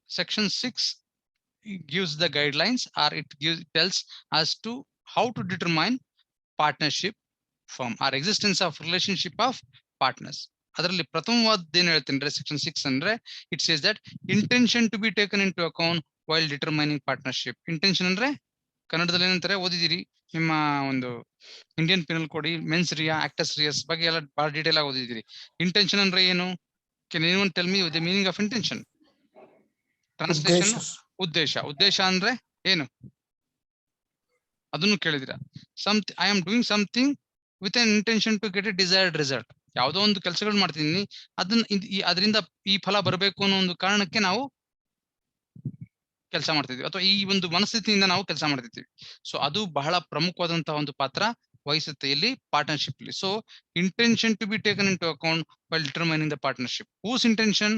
Section 6 gives the guidelines, or it tells us to how to determine partnership firm or existence of relationship of partners. ಅದರಲ್ಲಿ ಪ್ರಥಮವಾದ ಏನ್ ಹೇಳ್ತೀನಿ section 6 ಅಂದ್ರೆ it says that intention to be taken into account while determining partnership. Intention ಅಂದ್ರೆ ಕನ್ನಡದಲ್ಲಿ ಏನಂತಾರೆ ಓದಿದಿರಿ ನಿಮ್ಮ ಒಂದು Indian penal code mens rea actus reus ಬಗ್ಗೆ ಎಲ್ಲ ಬಹಳ ಡೀಟೇಲ್ ಆಗಿ ಓದಿದಿರಿ. ಇಂಟೆನ್ಷನ್ ಅಂದ್ರೆ ಏನು? Can anyone tell me the meaning of intention? Translation ಉದ್ದೇಶ. ಉದ್ದೇಶ ಅಂದ್ರೆ ಏನು ಅದನ್ನು ಕೇಳಿದಿರಾ? I am doing something with an intention to get a desired result. ಯಾವುದೋ ಒಂದು ಕೆಲಸಗಳು ಮಾಡ್ತಿದ್ದೀನಿ, ಅದನ್ನ ಅದರಿಂದ ಈ ಫಲ ಬರಬೇಕು ಅನ್ನೋ ಒಂದು ಕಾರಣಕ್ಕೆ ನಾವು ಕೆಲಸ ಮಾಡ್ತಿದ್ವಿ, ಅಥವಾ ಈ ಒಂದು ಮನಸ್ಥಿತಿಯಿಂದ ನಾವು ಕೆಲಸ ಮಾಡ್ತಿದ್ವಿ. ಸೊ ಅದು ಬಹಳ ಪ್ರಮುಖವಾದಂತಹ ಒಂದು ಪಾತ್ರ ವಹಿಸುತ್ತೆ ಇಲ್ಲಿ ಪಾರ್ಟ್ನರ್ಶಿಪ್ ಅಲ್ಲಿ. So intention to be taken into account while determining the partnership. Whose intention?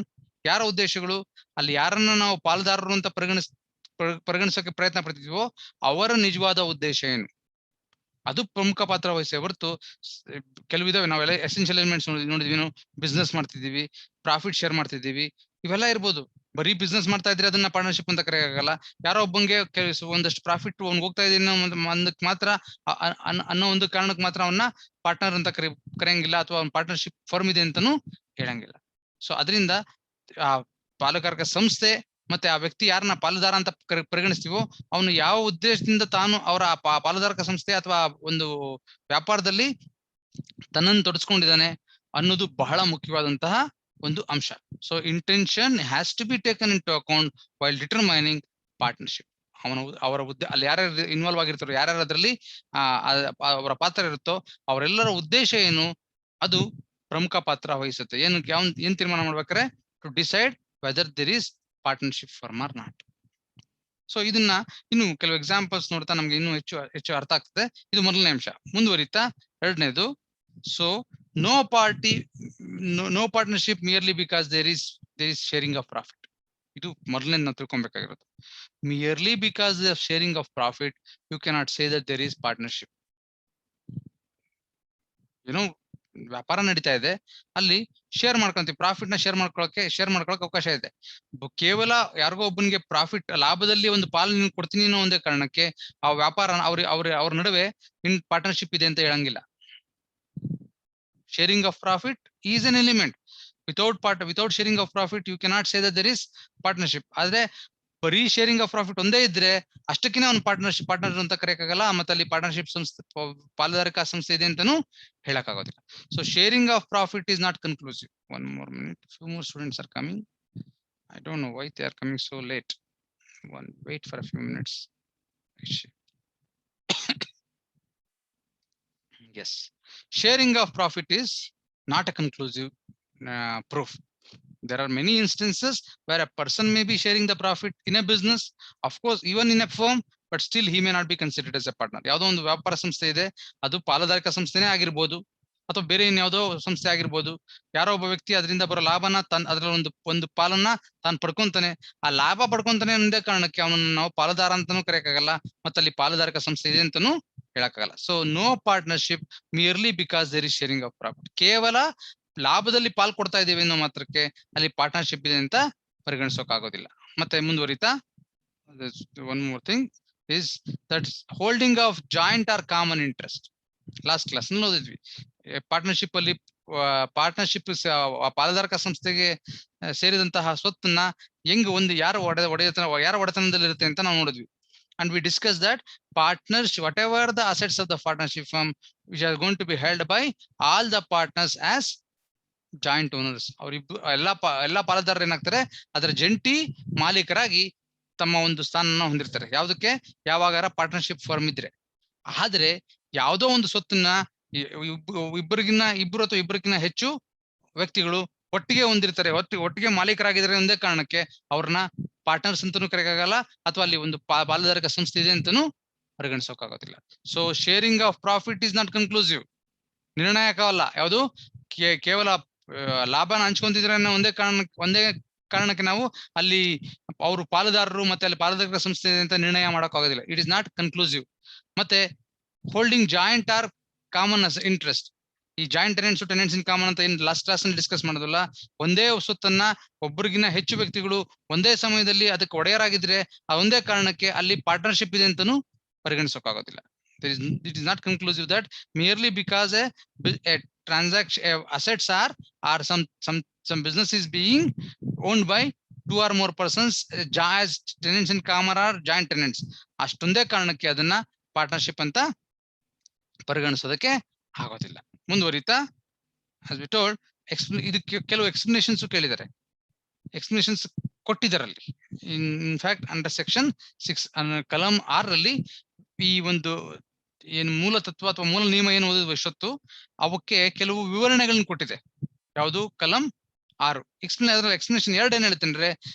ಯಾರ ಉದ್ದೇಶಗಳು? ಅಲ್ಲಿ ಯಾರನ್ನ ನಾವು ಪಾಲುದಾರರು ಅಂತ ಪರಿಗಣಿಸೋಕೆ ಪ್ರಯತ್ನ ಪಡ್ತಿದ್ವೋ ಅವರ ನಿಜವಾದ ಉದ್ದೇಶ ಏನು, ಅದು ಪ್ರಮುಖ ಪಾತ್ರ ವಹಿಸೇ ಹೊರತು ಕೆಲವಿದಾವೆ. ನಾವೆಲ್ಲ ಎಸೆನ್ಷಿಯಲ್ ಎಲಿಮೆಂಟ್ಸ್ ನೋಡಿದ್ವಿ. ನಾವು ಬಿಸ್ನೆಸ್ ಮಾಡ್ತಿದೀವಿ, ಪ್ರಾಫಿಟ್ ಶೇರ್ ಮಾಡ್ತಿದೀವಿ, ಇವೆಲ್ಲ ಇರ್ಬೋದು. ಬರೀ ಬಿಸ್ನೆಸ್ ಮಾಡ್ತಾ ಇದ್ರೆ ಅದನ್ನ ಪಾರ್ಟ್ನರ್ಶಿಪ್ ಅಂತ ಕರೆಯಕ್ಕಾಗಲ್ಲ. ಯಾರೋ ಒಬ್ಬಂಗೆ ಒಂದಷ್ಟು ಪ್ರಾಫಿಟ್ ಹೋಗ್ತಾ ಇದೀನಿ ಒಂದಕ್ಕೆ ಮಾತ್ರ ಅನ್ನೋ ಒಂದು ಕಾರಣಕ್ಕೆ ಮಾತ್ರ ಅವನ್ನ ಪಾರ್ಟ್ನರ್ ಅಂತ ಕರೆಯಂಗಿಲ್ಲ, ಅಥವಾ ಪಾರ್ಟ್ನರ್ಶಿಪ್ ಫರ್ಮ್ ಇದೆ ಅಂತಾನು ಹೇಳಂಗಿಲ್ಲ. ಸೊ ಅದರಿಂದ ಆ ಪಾಲುದಾರಕ ಸಂಸ್ಥೆ ಮತ್ತೆ ಆ ವ್ಯಕ್ತಿ ಯಾರನ್ನ ಪಾಲುದಾರ ಅಂತ ಪರಿಗಣಿಸ್ತೀವೋ ಅವನು ಯಾವ ಉದ್ದೇಶದಿಂದ ತಾನು ಅವರ ಪಾಲುದಾರಕ ಸಂಸ್ಥೆ ಅಥವಾ ಒಂದು ವ್ಯಾಪಾರದಲ್ಲಿ ತನ್ನನ್ನು ತೊಡಸ್ಕೊಂಡಿದ್ದಾನೆ ಅನ್ನೋದು ಬಹಳ ಮುಖ್ಯವಾದಂತಹ ಒಂದು ಅಂಶ. So intention has to be taken into account while determining partnership. ಅವರ ಅಲ್ಲಿ ಯಾರ್ಯಾರು ಇನ್ವಾಲ್ವ್ ಆಗಿರ್ತಾರೋ, ಯಾರ್ಯಾರು ಅದರಲ್ಲಿ ಅವರ ಪಾತ್ರ ಇರುತ್ತೋ ಅವರೆಲ್ಲರ ಉದ್ದೇಶ ಏನು, ಅದು ಪ್ರಮುಖ ಪಾತ್ರ ವಹಿಸುತ್ತೆ. ಏನ್ ತೀರ್ಮಾನ ಮಾಡ್ಬೇಕಾರೆ to decide whether there is partnership firm or not. So ಇದನ್ನ ಇನ್ನು ಕೆಲವು ಎಕ್ಸಾಂಪಲ್ಸ್ ನೋಡ್ತಾ ನಮ್ಗೆ ಇನ್ನೂ ಹೆಚ್ಚು ಅರ್ಥ ಆಗ್ತದೆ. ಇದು ಮೊದಲನೇ ಅಂಶ. ಮುಂದುವರಿತಾ ಎರಡನೇದು, so no partnership merely because there is sharing of profit. ಇದು ಮೊದಲನೇ ನಾವು ತಿಳ್ಕೊಬೇಕಾಗಿರೋದು. Merely because of sharing of profit you cannot say that there is partnership. ಏನೋ ವ್ಯಾಪಾರ ನಡೀತಾ ಇದೆ, ಅಲ್ಲಿ ಶೇರ್ ಮಾಡ್ಕೊಂತೀವಿ, ಪ್ರಾಫಿಟ್ ನ ಶೇರ್ ಮಾಡ್ಕೊಳಕ್ಕೆ ಅವಕಾಶ ಇದೆ. ಕೇವಲ ಯಾರಿಗೋ ಒಬ್ಬನಿಗೆ ಪ್ರಾಫಿಟ್ ಲಾಭದಲ್ಲಿ ಒಂದು ಪಾಲು ಕೊಡ್ತೀನಿ ಅನ್ನೋ ಒಂದೇ ಕಾರಣಕ್ಕೆ ಆ ವ್ಯಾಪಾರ ಅವ್ರ ನಡುವೆ ಇನ್ ಪಾರ್ಟ್ನರ್ಶಿಪ್ ಇದೆ ಅಂತ ಹೇಳಂಗಿಲ್ಲ. Sharing of profit is an element. Without sharing of profit you cannot say that there is partnership. ಆದ್ರೆ ಬರೀ ಶೇರಿಂಗ್ ಆಫ್ ಪ್ರಾಫಿಟ್ ಒಂದೇ ಇದ್ರೆ ಅಷ್ಟಕ್ಕಿಂತ ಒಂದು ಪಾರ್ಟ್ನರ್ ಅಂತ ಕರೆಯಕ್ಕಾಗಲ್ಲ, ಮತ್ತೆ ಅಲ್ಲಿ ಪಾರ್ಟ್ನರ್ಶಿಪ್ ಸಂಸ್ಥೆ ಪಾಲುದಾರಿಕಾ ಸಂಸ್ಥೆ ಇದೆ ಅಂತಾನು ಹೇಳಕ್ಕಾಗೋದಿಲ್ಲ. So sharing of profit is not conclusive. One more minute, few more students are coming. I don't know why they are coming so late. Wait for a few minutes. Yes, sharing of profit is not a conclusive proof. There are many instances where a person may be sharing the profit in a business, of course even in a firm, but still he may not be considered as a partner. ಯಾವುದೋ ಒಂದು ವ್ಯಾಪಾರ ಸಂಸ್ಥೆ ಇದೆ, ಅದು ಪಾಲುದಾರಿಕಾ ಸಂಸ್ಥೆನೇ ಆಗಿರ್ಬೋದು ಅಥವಾ ಬೇರೆ ಇನ್ಯಾವುದೋ ಸಂಸ್ಥೆ ಆಗಿರ್ಬೋದು. ಯಾರೋ ಒಬ್ಬ ವ್ಯಕ್ತಿ ಅದರಿಂದ ಬರೋ ಲಾಭನ ಅದರಲ್ಲಿ ಒಂದು ಪಾಲನ್ನ ತಾನು ಪಡ್ಕೊಂತಾನೆ. ಆ ಲಾಭ ಪಡ್ಕೊಂತಾನೆ ಅನ್ನೋದೇ ಕಾರಣಕ್ಕೆ ಅವನನ್ನು ನಾವು ಪಾಲುದಾರ ಅಂತಾನೂ ಕರೆಯಕ್ಕಾಗಲ್ಲ, ಮತ್ತೆ ಅಲ್ಲಿ ಪಾಲುದಾರಿಕಾ ಸಂಸ್ಥೆ ಇದೆ ಅಂತಾನೂ ಹೇಳಕ್ಕಾಗಲ್ಲ. So no partnership merely because there is sharing of profit. ಕೇವಲ ಲಾಭದಲ್ಲಿ ಪಾಲ್ ಕೊಡ್ತಾ ಇದೀವಿ ಅನ್ನೋ ಮಾತ್ರಕ್ಕೆ ಅಲ್ಲಿ ಪಾರ್ಟ್ನರ್ಶಿಪ್ ಇದೆ ಅಂತ ಪರಿಗಣಿಸೋಕಾಗೋದಿಲ್ಲ. ಮತ್ತೆ ಮುಂದುವರಿತಾ, one more thing is that holding of joint or common interest. Last class ಓದಿದ್ವಿ, ಪಾರ್ಟ್ನರ್ಶಿಪ್ ಅಲ್ಲಿ ಪಾಲುದಾರಕ ಸಂಸ್ಥೆಗೆ ಸೇರಿದಂತಹ ಸ್ವತ್ತನ್ನ ಹೆಂಗ್ ಒಂದು ಯಾರ ಒಡೆತನದಲ್ಲಿ ಇರುತ್ತೆ ಅಂತ ನಾವು ನೋಡಿದ್ವಿ. And we discussed that partners, whatever the assets of the partnership firm, which are going to be held by all the partners as joint owners. ಅವರಿಬ್ಬರು ಎಲ್ಲಾ ಪಾಲುದಾರರು ಏನಾಗ್ತಾರೆ, ಅದರ ಜಂಟಿ ಮಾಲೀಕರಾಗಿ ತಮ್ಮ ಒಂದು ಸ್ಥಾನನ ಹೊಂದಿರ್ತಾರೆ. ಯಾವುದಕ್ಕೆ? ಯಾವಾಗಾರ ಪಾರ್ಟ್ನರ್ಶಿಪ್ ಫರ್ಮ್ ಇದ್ರೆ. ಆದ್ರೆ ಯಾವುದೋ ಒಂದು ಸ್ವತ್ತನ್ನ ಇಬ್ಬರು ಅಥವಾ ಇಬ್ಬರಿಗಿನ್ನ ಹೆಚ್ಚು ವ್ಯಕ್ತಿಗಳು ಒಟ್ಟಿಗೆ ಹೊಂದಿರ್ತಾರೆ, ಒಟ್ಟಿಗೆ ಮಾಲೀಕರಾಗಿದ್ದಾರೆ ಒಂದೇ ಕಾರಣಕ್ಕೆ ಅವ್ರನ್ನ ಪಾರ್ಟ್ನರ್ಸ್ ಅಂತಾನೂ ಕರೆಯಕ್ಕಾಗಲ್ಲ, ಅಥವಾ ಅಲ್ಲಿ ಒಂದು ಪಾಲುದಾರಿಕ ಸಂಸ್ಥೆ ಇದೆ ಅಂತಾನೂ ಪರಿಗಣಿಸೋಕಾಗೋದಿಲ್ಲ. So sharing of profit is not conclusive, ನಿರ್ಣಾಯಕವಲ್ಲ. ಯಾವುದು? ಕೇವಲ ಲಾಭನ ಹಂಚ್ಕೊಂತಿದ್ರೆ ಒಂದೇ ಕಾರಣಕ್ಕೆ ನಾವು ಅಲ್ಲಿ ಅವರು ಪಾಲುದಾರರು ಮತ್ತೆ ಅಲ್ಲಿ ಪಾಲುದಾರಿಕ ಸಂಸ್ಥೆ ಇದೆ ಅಂತ ನಿರ್ಣಯ ಮಾಡೋಕ್ಕಾಗೋದಿಲ್ಲ. It is not conclusive. ಮತ್ತೆ holding joint or common interest, ಈ ಜಾಯಿಂಟ್ ಟೆನೆಂಟ್ಸ್ ಇನ್ ಕಾಮನ್ ಅಂತ ಏನ್ ಲಾಸ್ಟ್ ಕ್ಲಾಸ್ ನಲ್ಲಿ ಡಿಸ್ಕಸ್ ಮಾಡೋದಲ್ಲ, ಒಂದೇ ಸ್ವತ್ತನ್ನ ಒಬ್ಬರಿಗಿನ ಹೆಚ್ಚು ವ್ಯಕ್ತಿಗಳು ಒಂದೇ ಸಮಯದಲ್ಲಿ ಅದಕ್ಕೆ ಒಡೆಯರಾಗಿದ್ರೆ ಆ ಒಂದೇ ಕಾರಣಕ್ಕೆ ಅಲ್ಲಿ ಪಾರ್ಟ್ನರ್ಶಿಪ್ ಇದೆ ಅಂತಾನು ಪರಿಗಣಿಸೋಕ್ಕಾಗೋದಿಲ್ಲ. It is not conclusive that merely because a transaction assets are some business is being owned by two or more persons as tenants in common or joint tenants, ಅಷ್ಟೊಂದೇ ಕಾರಣಕ್ಕೆ ಅದನ್ನ ಪಾರ್ಟ್ನರ್ಶಿಪ್ ಅಂತ ಪರಿಗಣಿಸೋದಕ್ಕೆ ಆಗೋದಿಲ್ಲ. ಮುಂದುವರಿತಾ as we told, ಇದಕ್ಕೆ ಕೆಲವು explanations ಕೇಳಿದ್ದಾರೆ, explanations ಕೊಟ್ಟಿದ್ದಾರಲ್ಲಿ. In fact under section 6 ಕಲಂ 6 ರಲ್ಲಿ ಈ ಒಂದು ಏನು ಮೂಲ ತತ್ವ ಅಥವಾ ಮೂಲ ನಿಯಮ ಏನು ಓದಿದ್ವು ಇಷ್ಟೊತ್ತು, ಅವಕ್ಕೆ ಕೆಲವು ವಿವರಣೆಗಳನ್ನ ಕೊಟ್ಟಿದೆ. ಯಾವುದು? ಕಲಂ 6. ಎಕ್ಸ್ಪ್ಲನೇಷನ್ 2 ಏನ್ ಹೇಳ್ತಂದ್ರೆ,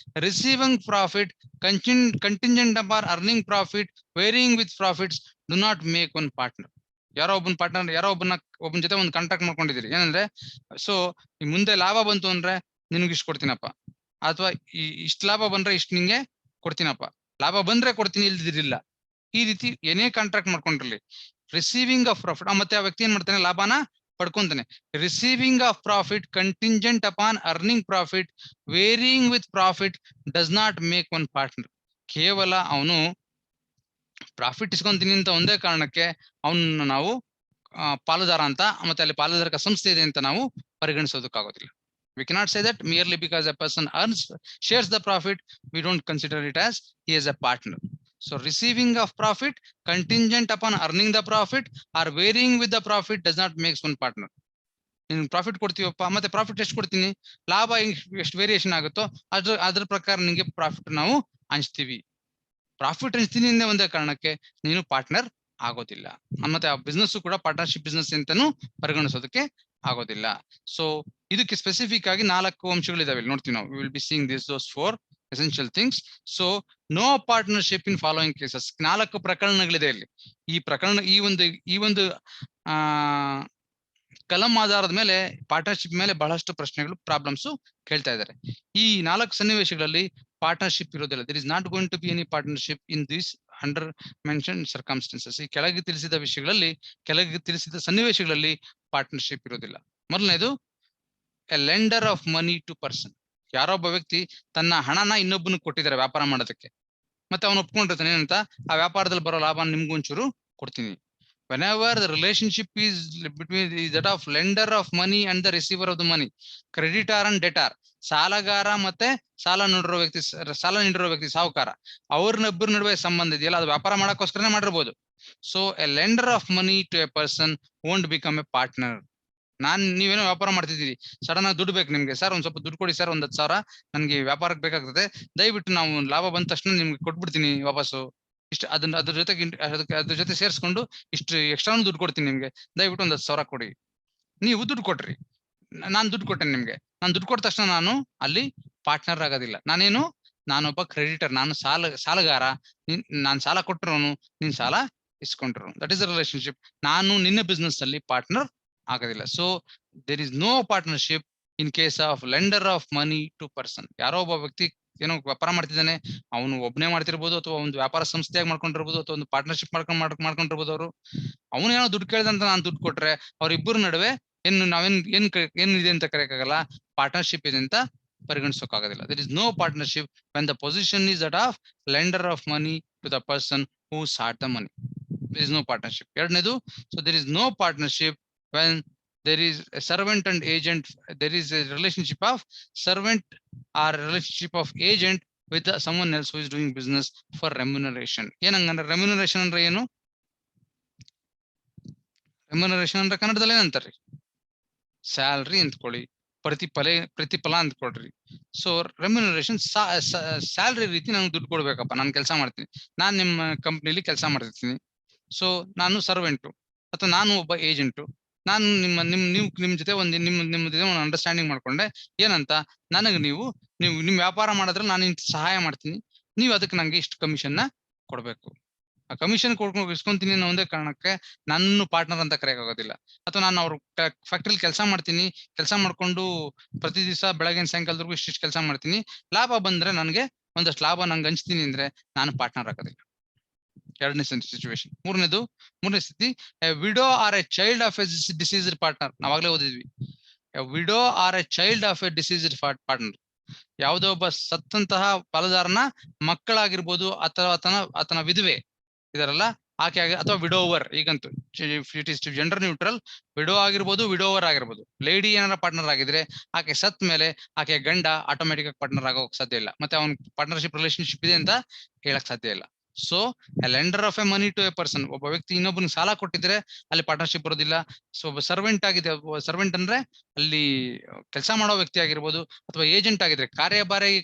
receiving profit contingent upon earning profit varying with profits do not make one partner. ಯಾರೋ ಒಬ್ಬನ ಜೊತೆ ಒಂದು ಕಾಂಟ್ರಾಕ್ಟ್ ಮಾಡ್ಕೊಂಡಿದ್ದೀರಿ, ಏನಂದ್ರೆ ಸೊ ಮುಂದೆ ಲಾಭ ಬಂತು ಅಂದ್ರೆ ನಿನ್ಗೆ ಇಷ್ಟು ಕೊಡ್ತೀನಪ್ಪ, ಅಥವಾ ಇಷ್ಟು ಲಾಭ ಬಂದ್ರೆ ಇಷ್ಟು ನಿಂಗೆ ಕೊಡ್ತೀನಪ್ಪ, ಲಾಭ ಬಂದ್ರೆ ಕೊಡ್ತೀನಿ ಇಲ್ದಿರಿಲ್ಲ, ಈ ರೀತಿ ಏನೇ ಕಾಂಟ್ರಾಕ್ಟ್ ಮಾಡ್ಕೊಂಡಿರ್ಲಿ, ರಿಸೀವಿಂಗ್ ಆಫ್ ಪ್ರಾಫಿಟ್, ಮತ್ತೆ ಆ ವ್ಯಕ್ತಿ ಏನ್ ಮಾಡ್ತಾನೆ, ಲಾಭನ ಪಡ್ಕೊಂತಾನೆ. Receiving of profit contingent upon earning profit varying with profit does not make one partner. ಕೇವಲ ಅವನು ಪ್ರಾಫಿಟ್ ಇಸ್ಕೊಂತೀನಿ ಅಂತ ಒಂದೇ ಕಾರಣಕ್ಕೆ ಅವನ್ನ ನಾವು ಪಾಲುದಾರ ಅಂತ, ಮತ್ತೆ ಅಲ್ಲಿ ಪಾಲುದಾರಕ ಸಂಸ್ಥೆ ಇದೆ ಅಂತ ನಾವು ಪರಿಗಣಿಸೋದಕ್ಕಾಗೋದಿಲ್ಲ. We cannot say that merely because a person shares the profit, we don't consider it as he is a partner. So receiving of profit contingent upon earning the profit or varying with the profit does not make one partner. ನೀನು profit ಕೊಡ್ತೀವಪ್ಪ, ಮತ್ತೆ profit ಎಷ್ಟು ಕೊಡ್ತೀನಿ, ಲಾಭ ಎಷ್ಟು variation ಆಗುತ್ತೋ ಅದ್ರ ಪ್ರಕಾರ ನಿಂಗೆ ಪ್ರಾಫಿಟ್ ನಾವು ಹಂಚ್ತೀವಿ. ಪ್ರಾಫಿಟ್ ಹಂಚ್ತೀನಿ ಅಂದ್ರೆ ಒಂದೇ ಕಾರಣಕ್ಕೆ ನೀನು ಪಾರ್ಟ್ನರ್ ಆಗೋದಿಲ್ಲ, ಮತ್ತೆ ಆ ಬಿಸ್ನೆಸ್ ಕೂಡ ಪಾರ್ಟ್ನರ್ಶಿಪ್ ಬಿಸ್ನೆಸ್ ಅಂತಾನು ಪರಿಗಣಿಸೋದಕ್ಕೆ ಆಗೋದಿಲ್ಲ. ಸೊ ಇದಕ್ಕೆ ಸ್ಪೆಸಿಫಿಕ್ ಆಗಿ 4 ಅಂಶಗಳಿದಾವೆ, ನೋಡ್ತೀವಿ ನಾವು. We will be seeing those 4 essential things. So no partnership in following cases. 4 ಪ್ರಕರಣಗಳಿದೆ ಇಲ್ಲಿ. ಈ ಪ್ರಕರಣ ಈ ಒಂದು ಕಲಂ ಆಧಾರದ ಮೇಲೆ ಪಾರ್ಟ್ನರ್ಶಿಪ್ ಮೇಲೆ ಬಹಳಷ್ಟು ಪ್ರಶ್ನೆಗಳು, ಪ್ರಾಬ್ಲಮ್ಸ್ ಕೇಳ್ತಾ ಇದ್ದಾರೆ. ಈ 4 ಸನ್ನಿವೇಶಗಳಲ್ಲಿ ಪಾರ್ಟ್ನರ್ಶಿಪ್ ಇರೋದಿಲ್ಲ. there is not going to be any partnership in this under mentioned circumstances. ಈ ಕೆಳಗೆ ತಿಳಿಸಿದ ವಿಷಯಗಳಲ್ಲಿ, ಕೆಳಗೆ ತಿಳಿಸಿದ ಸನ್ನಿವೇಶಗಳಲ್ಲಿ ಪಾರ್ಟ್ನರ್ಶಿಪ್ ಇರೋದಿಲ್ಲ. ಮೊದಲನೇದು, a lender of money to person. ಯಾರೋ ಒಬ್ಬ ವ್ಯಕ್ತಿ ತನ್ನ ಹಣನ ಇನ್ನೊಬ್ಬನ ಕೊಟ್ಟಿದ್ದಾರೆ ವ್ಯಾಪಾರ ಮಾಡೋದಕ್ಕೆ, ಮತ್ತೆ ಅವನು ಒಪ್ಕೊಂಡಿರ್ತಾನೆ ಏನಂತ, ಆ ವ್ಯಾಪಾರದಲ್ಲಿ ಬರೋ ಲಾಭ ನಿಮ್ಗೊಂಚೂರು ಕೊಡ್ತೀನಿ. whenever the relationship is between that of lender of money and the receiver of the money, creditor and debtor, ಸಾಲಗಾರ ಮತ್ತೆ ಸಾಲ ನೀಡಿರೋ ವ್ಯಕ್ತಿ ಸಾಹುಕಾರ, ಅವ್ರನ್ನೊಬ್ಬರ ನಡುವೆ ಸಂಬಂಧ ಇದೆಯಲ್ಲ, ಅದು ವ್ಯಾಪಾರ ಮಾಡಕ್ಕೋಸ್ಕರನೇ ಮಾಡಿರ್ಬೋದು. So a lender of money to a person won't become a partner. ನೀವೇನೋ ವ್ಯಾಪಾರ ಮಾಡ್ತಿದ್ದೀರಿ, ಸಡನ್ ಆಗಿ ದುಡ್ಡು ಬೇಕು ನಿಮ್ಗೆ, ಸರ್ ಒಂದ್ ಸ್ವಲ್ಪ ದುಡ್ಡು ಕೊಡಿ ಸರ್, 10,000 ನನ್ಗೆ ವ್ಯಾಪಾರಕ್ಕೆ ಬೇಕಾಗ್ತದೆ, ದಯವಿಟ್ಟು ನಾವು ಲಾಭ ಬಂದ ತಕ್ಷಣ ನಿಮ್ಗೆ ಕೊಟ್ಬಿಡ್ತೀನಿ ವಾಪಸ್ಸು, ಇಷ್ಟು ಅದನ್ನ ಅದ್ರ ಜೊತೆ ಸೇರಿಸ್ಕೊಂಡು ಇಷ್ಟು ಎಕ್ಸ್ಟ್ರಾ ದುಡ್ಡು ಕೊಡ್ತೀನಿ ನಿಮ್ಗೆ, ದಯವಿಟ್ಟು 10,000 ಕೊಡಿ. ನೀವು ದುಡ್ಡು ಕೊಟ್ರಿ, ನಾನ್ ದುಡ್ಡು ಕೊಟ್ಟೆ ನಿಮ್ಗೆ, ನಾನು ದುಡ್ಡು ಕೊಟ್ಟ ತಕ್ಷಣ ನಾನು ಅಲ್ಲಿ ಪಾರ್ಟ್ನರ್ ಆಗೋದಿಲ್ಲ. ನಾನೊಬ್ಬ ಕ್ರೆಡಿಟರ್, ನಾನು ಸಾಲಗಾರ, ನಾನ್ ಸಾಲ ಕೊಟ್ಟಿರೋನು, ನೀನ್ ಸಾಲ ಇಸ್ಕೊಂಡಿರೋನು. That is the relationship. ನಾನು ನಿನ್ನ ಬಿಸ್ನೆಸ್ ಅಲ್ಲಿ ಪಾರ್ಟ್ನರ್ ಆಗೋದಿಲ್ಲ. So there is no partnership in case of lender of money to person. ಯಾರೋ ಒಬ್ಬ ವ್ಯಕ್ತಿ ಏನೋ ವ್ಯಾಪಾರ ಮಾಡ್ತಿದ್ದಾನೆ, ಅವನು ಒಬ್ಬನೇ ಮಾಡ್ತಿರ್ಬೋದು, ಅಥವಾ ಒಂದು ವ್ಯಾಪಾರ ಸಂಸ್ಥೆಯಾಗಿ ಮಾಡ್ಕೊಂಡಿರ್ಬೋದು, ಅಥವಾ ಒಂದು ಪಾರ್ಟ್ನರ್ಶಿಪ್ ಮಾಡ್ಕೊಂಡಿರ್ಬೋದು. ಅವನೇನೋ ದುಡ್ಡು ಕೇಳಿದಂತ ನಾನು ದುಡ್ಡು ಕೊಟ್ರೆ ಅವ್ರಿಬ್ಬರ ನಡುವೆ ಏನಿದೆ ಅಂತ ಕರೆಯಕ್ಕಾಗಲ್ಲ, ಪಾರ್ಟ್ನರ್ಶಿಪ್ ಇದೆ ಅಂತ ಪರಿಗಣಿಸೋಕ್ಕಾಗೋದಿಲ್ಲ. there is no partnership when the position is that of lender of money to the person who sought the money. There is no partnership. ಎರಡನೇದು, so there is no partnership when there is a servant and agent. There is a relationship of servant or relationship of agent with someone else who is doing business for remuneration. ಏನಂಗಂದ್ರೆ remuneration ಅಂದ್ರೆ ಏನು? remuneration ಅಂದ್ರೆ ಕನ್ನಡದಲ್ಲಿ ಏನಂತಾರೆ? Salary ಅಂದ್ಕೊಳ್ಳಿ, ಪ್ರತಿಫಲ ಅಂದ್ಕೊಳ್ರಿ. So remuneration salary ರೀತಿ ನಂಗೆ ದುಡ್ಡು ಕೊಡ್ಬೇಕಪ್ಪ, ನಾನು ಕೆಲಸ ಮಾಡ್ತೀನಿ, ನಾನು ನಿಮ್ಮ ಕಂಪ್ನಿಲಿ ಕೆಲಸ ಮಾಡ್ತಿರ್ತೀನಿ. ಸೊ ನಾನು ಸರ್ವೆಂಟು ಅಥವಾ ನಾನು ಒಬ್ಬ ಏಜೆಂಟು, ನಾನು ನಿಮ್ ಜೊತೆ ನಿಮ್ಮ ಜೊತೆ ಒಂದು ಅಂಡರ್ಸ್ಟ್ಯಾಂಡಿಂಗ್ ಮಾಡ್ಕೊಂಡೆ, ಏನಂತ, ನನಗೆ ನೀವು ನಿಮ್ ವ್ಯಾಪಾರ ಮಾಡಿದ್ರೆ ನಾನು ಸಹಾಯ ಮಾಡ್ತೀನಿ, ನೀವು ಅದಕ್ಕೆ ನಂಗೆ ಇಷ್ಟು ಕಮಿಷನ್ ಕೊಡ್ಬೇಕು. ಆ ಕಮಿಷನ್ ಇಸ್ಕೊಂತೀನಿ ಅನ್ನೋ ಒಂದೇ ಕಾರಣಕ್ಕೆ ನನ್ನ ಪಾರ್ಟ್ನರ್ ಅಂತ ಕರೆಯಕ್ಕಾಗೋದಿಲ್ಲ. ಅಥವಾ ನಾನು ಅವ್ರ ಫ್ಯಾಕ್ಟ್ರಿಲಿ ಕೆಲಸ ಮಾಡ್ತೀನಿ, ಕೆಲಸ ಮಾಡ್ಕೊಂಡು ಪ್ರತಿ ದಿವಸ ಬೆಳಗಿನ ಸಾಯಂಕಾಲದವರೆಗೂ ಇಷ್ಟಿಷ್ಟು ಕೆಲಸ ಮಾಡ್ತೀನಿ, ಲಾಭ ಬಂದ್ರೆ ನನಗೆ ಒಂದಷ್ಟು ಲಾಭ ನಂಗೆ ಹಂಚ್ತೀನಿ ಅಂದ್ರೆ ನಾನು ಪಾರ್ಟ್ನರ್ ಆಗೋದಿಲ್ಲ. ಎರಡನೇ ಸಿಚುವೇಶನ್. ಮೂರನೇ ಸ್ಥಿತಿ a widow or a child of a deceased partner. ನಾವಾಗ್ಲೇ ಓದಿದ್ವಿ, a widow or a child of a deceased partner. ಯಾವುದೋ ಒಬ್ಬ ಸತ್ತಂತಹ ಪಾಲುದಾರನ ಮಕ್ಕಳಾಗಿರ್ಬೋದು ಅಥವಾ ಆತನ ವಿಧವೆ ಇದರಲ್ಲ ಆಕೆ ಅಥವಾ ವಿಡೋವರ್. ಈಗಂತೂ it is gender neutral. Widow ಆಗಿರ್ಬೋದು, ವಿಡೋವರ್ ಆಗಿರ್ಬೋದು. ಲೇಡಿ ಏನಾರ ಪಾರ್ಟ್ನರ್ ಆಗಿದ್ರೆ ಆಕೆ ಸತ್ ಮೇಲೆ ಆಕೆ ಗಂಡ ಆಟೋಮೆಟಿಕ್ ಆಗಿ ಪಾರ್ಟ್ನರ್ ಆಗೋಕ್ ಸಾಧ್ಯ ಇಲ್ಲ, ಮತ್ತೆ ಅವ್ನ ಪಾರ್ಟ್ನರ್ಶಿಪ್ ರಿಲೇಶನ್ಶಿಪ್ ಇದೆ ಅಂತ ಹೇಳಕ್ ಸಾಧ್ಯ ಇಲ್ಲ. So a lender of a money to a person, ಒಬ್ಬ ವ್ಯಕ್ತಿ ಇನ್ನೊಬ್ಬನಿಗೆ ಸಾಲ ಕೊಟ್ಟಿದ್ರೆ ಅಲ್ಲಿ ಪಾರ್ಟ್ನರ್ಶಿಪ್ ಬರೋದಿಲ್ಲ. ಸೊ ಒಬ್ಬ ಸರ್ವೆಂಟ್ ಆಗಿದೆ, ಸರ್ವೆಂಟ್ ಅಂದ್ರೆ ಅಲ್ಲಿ ಕೆಲಸ ಮಾಡೋ ವ್ಯಕ್ತಿ ಆಗಿರ್ಬೋದು ಅಥವಾ ಏಜೆಂಟ್ ಆಗಿದ್ರೆ ಕಾರ್ಯಭಾರಿಯಾಗಿ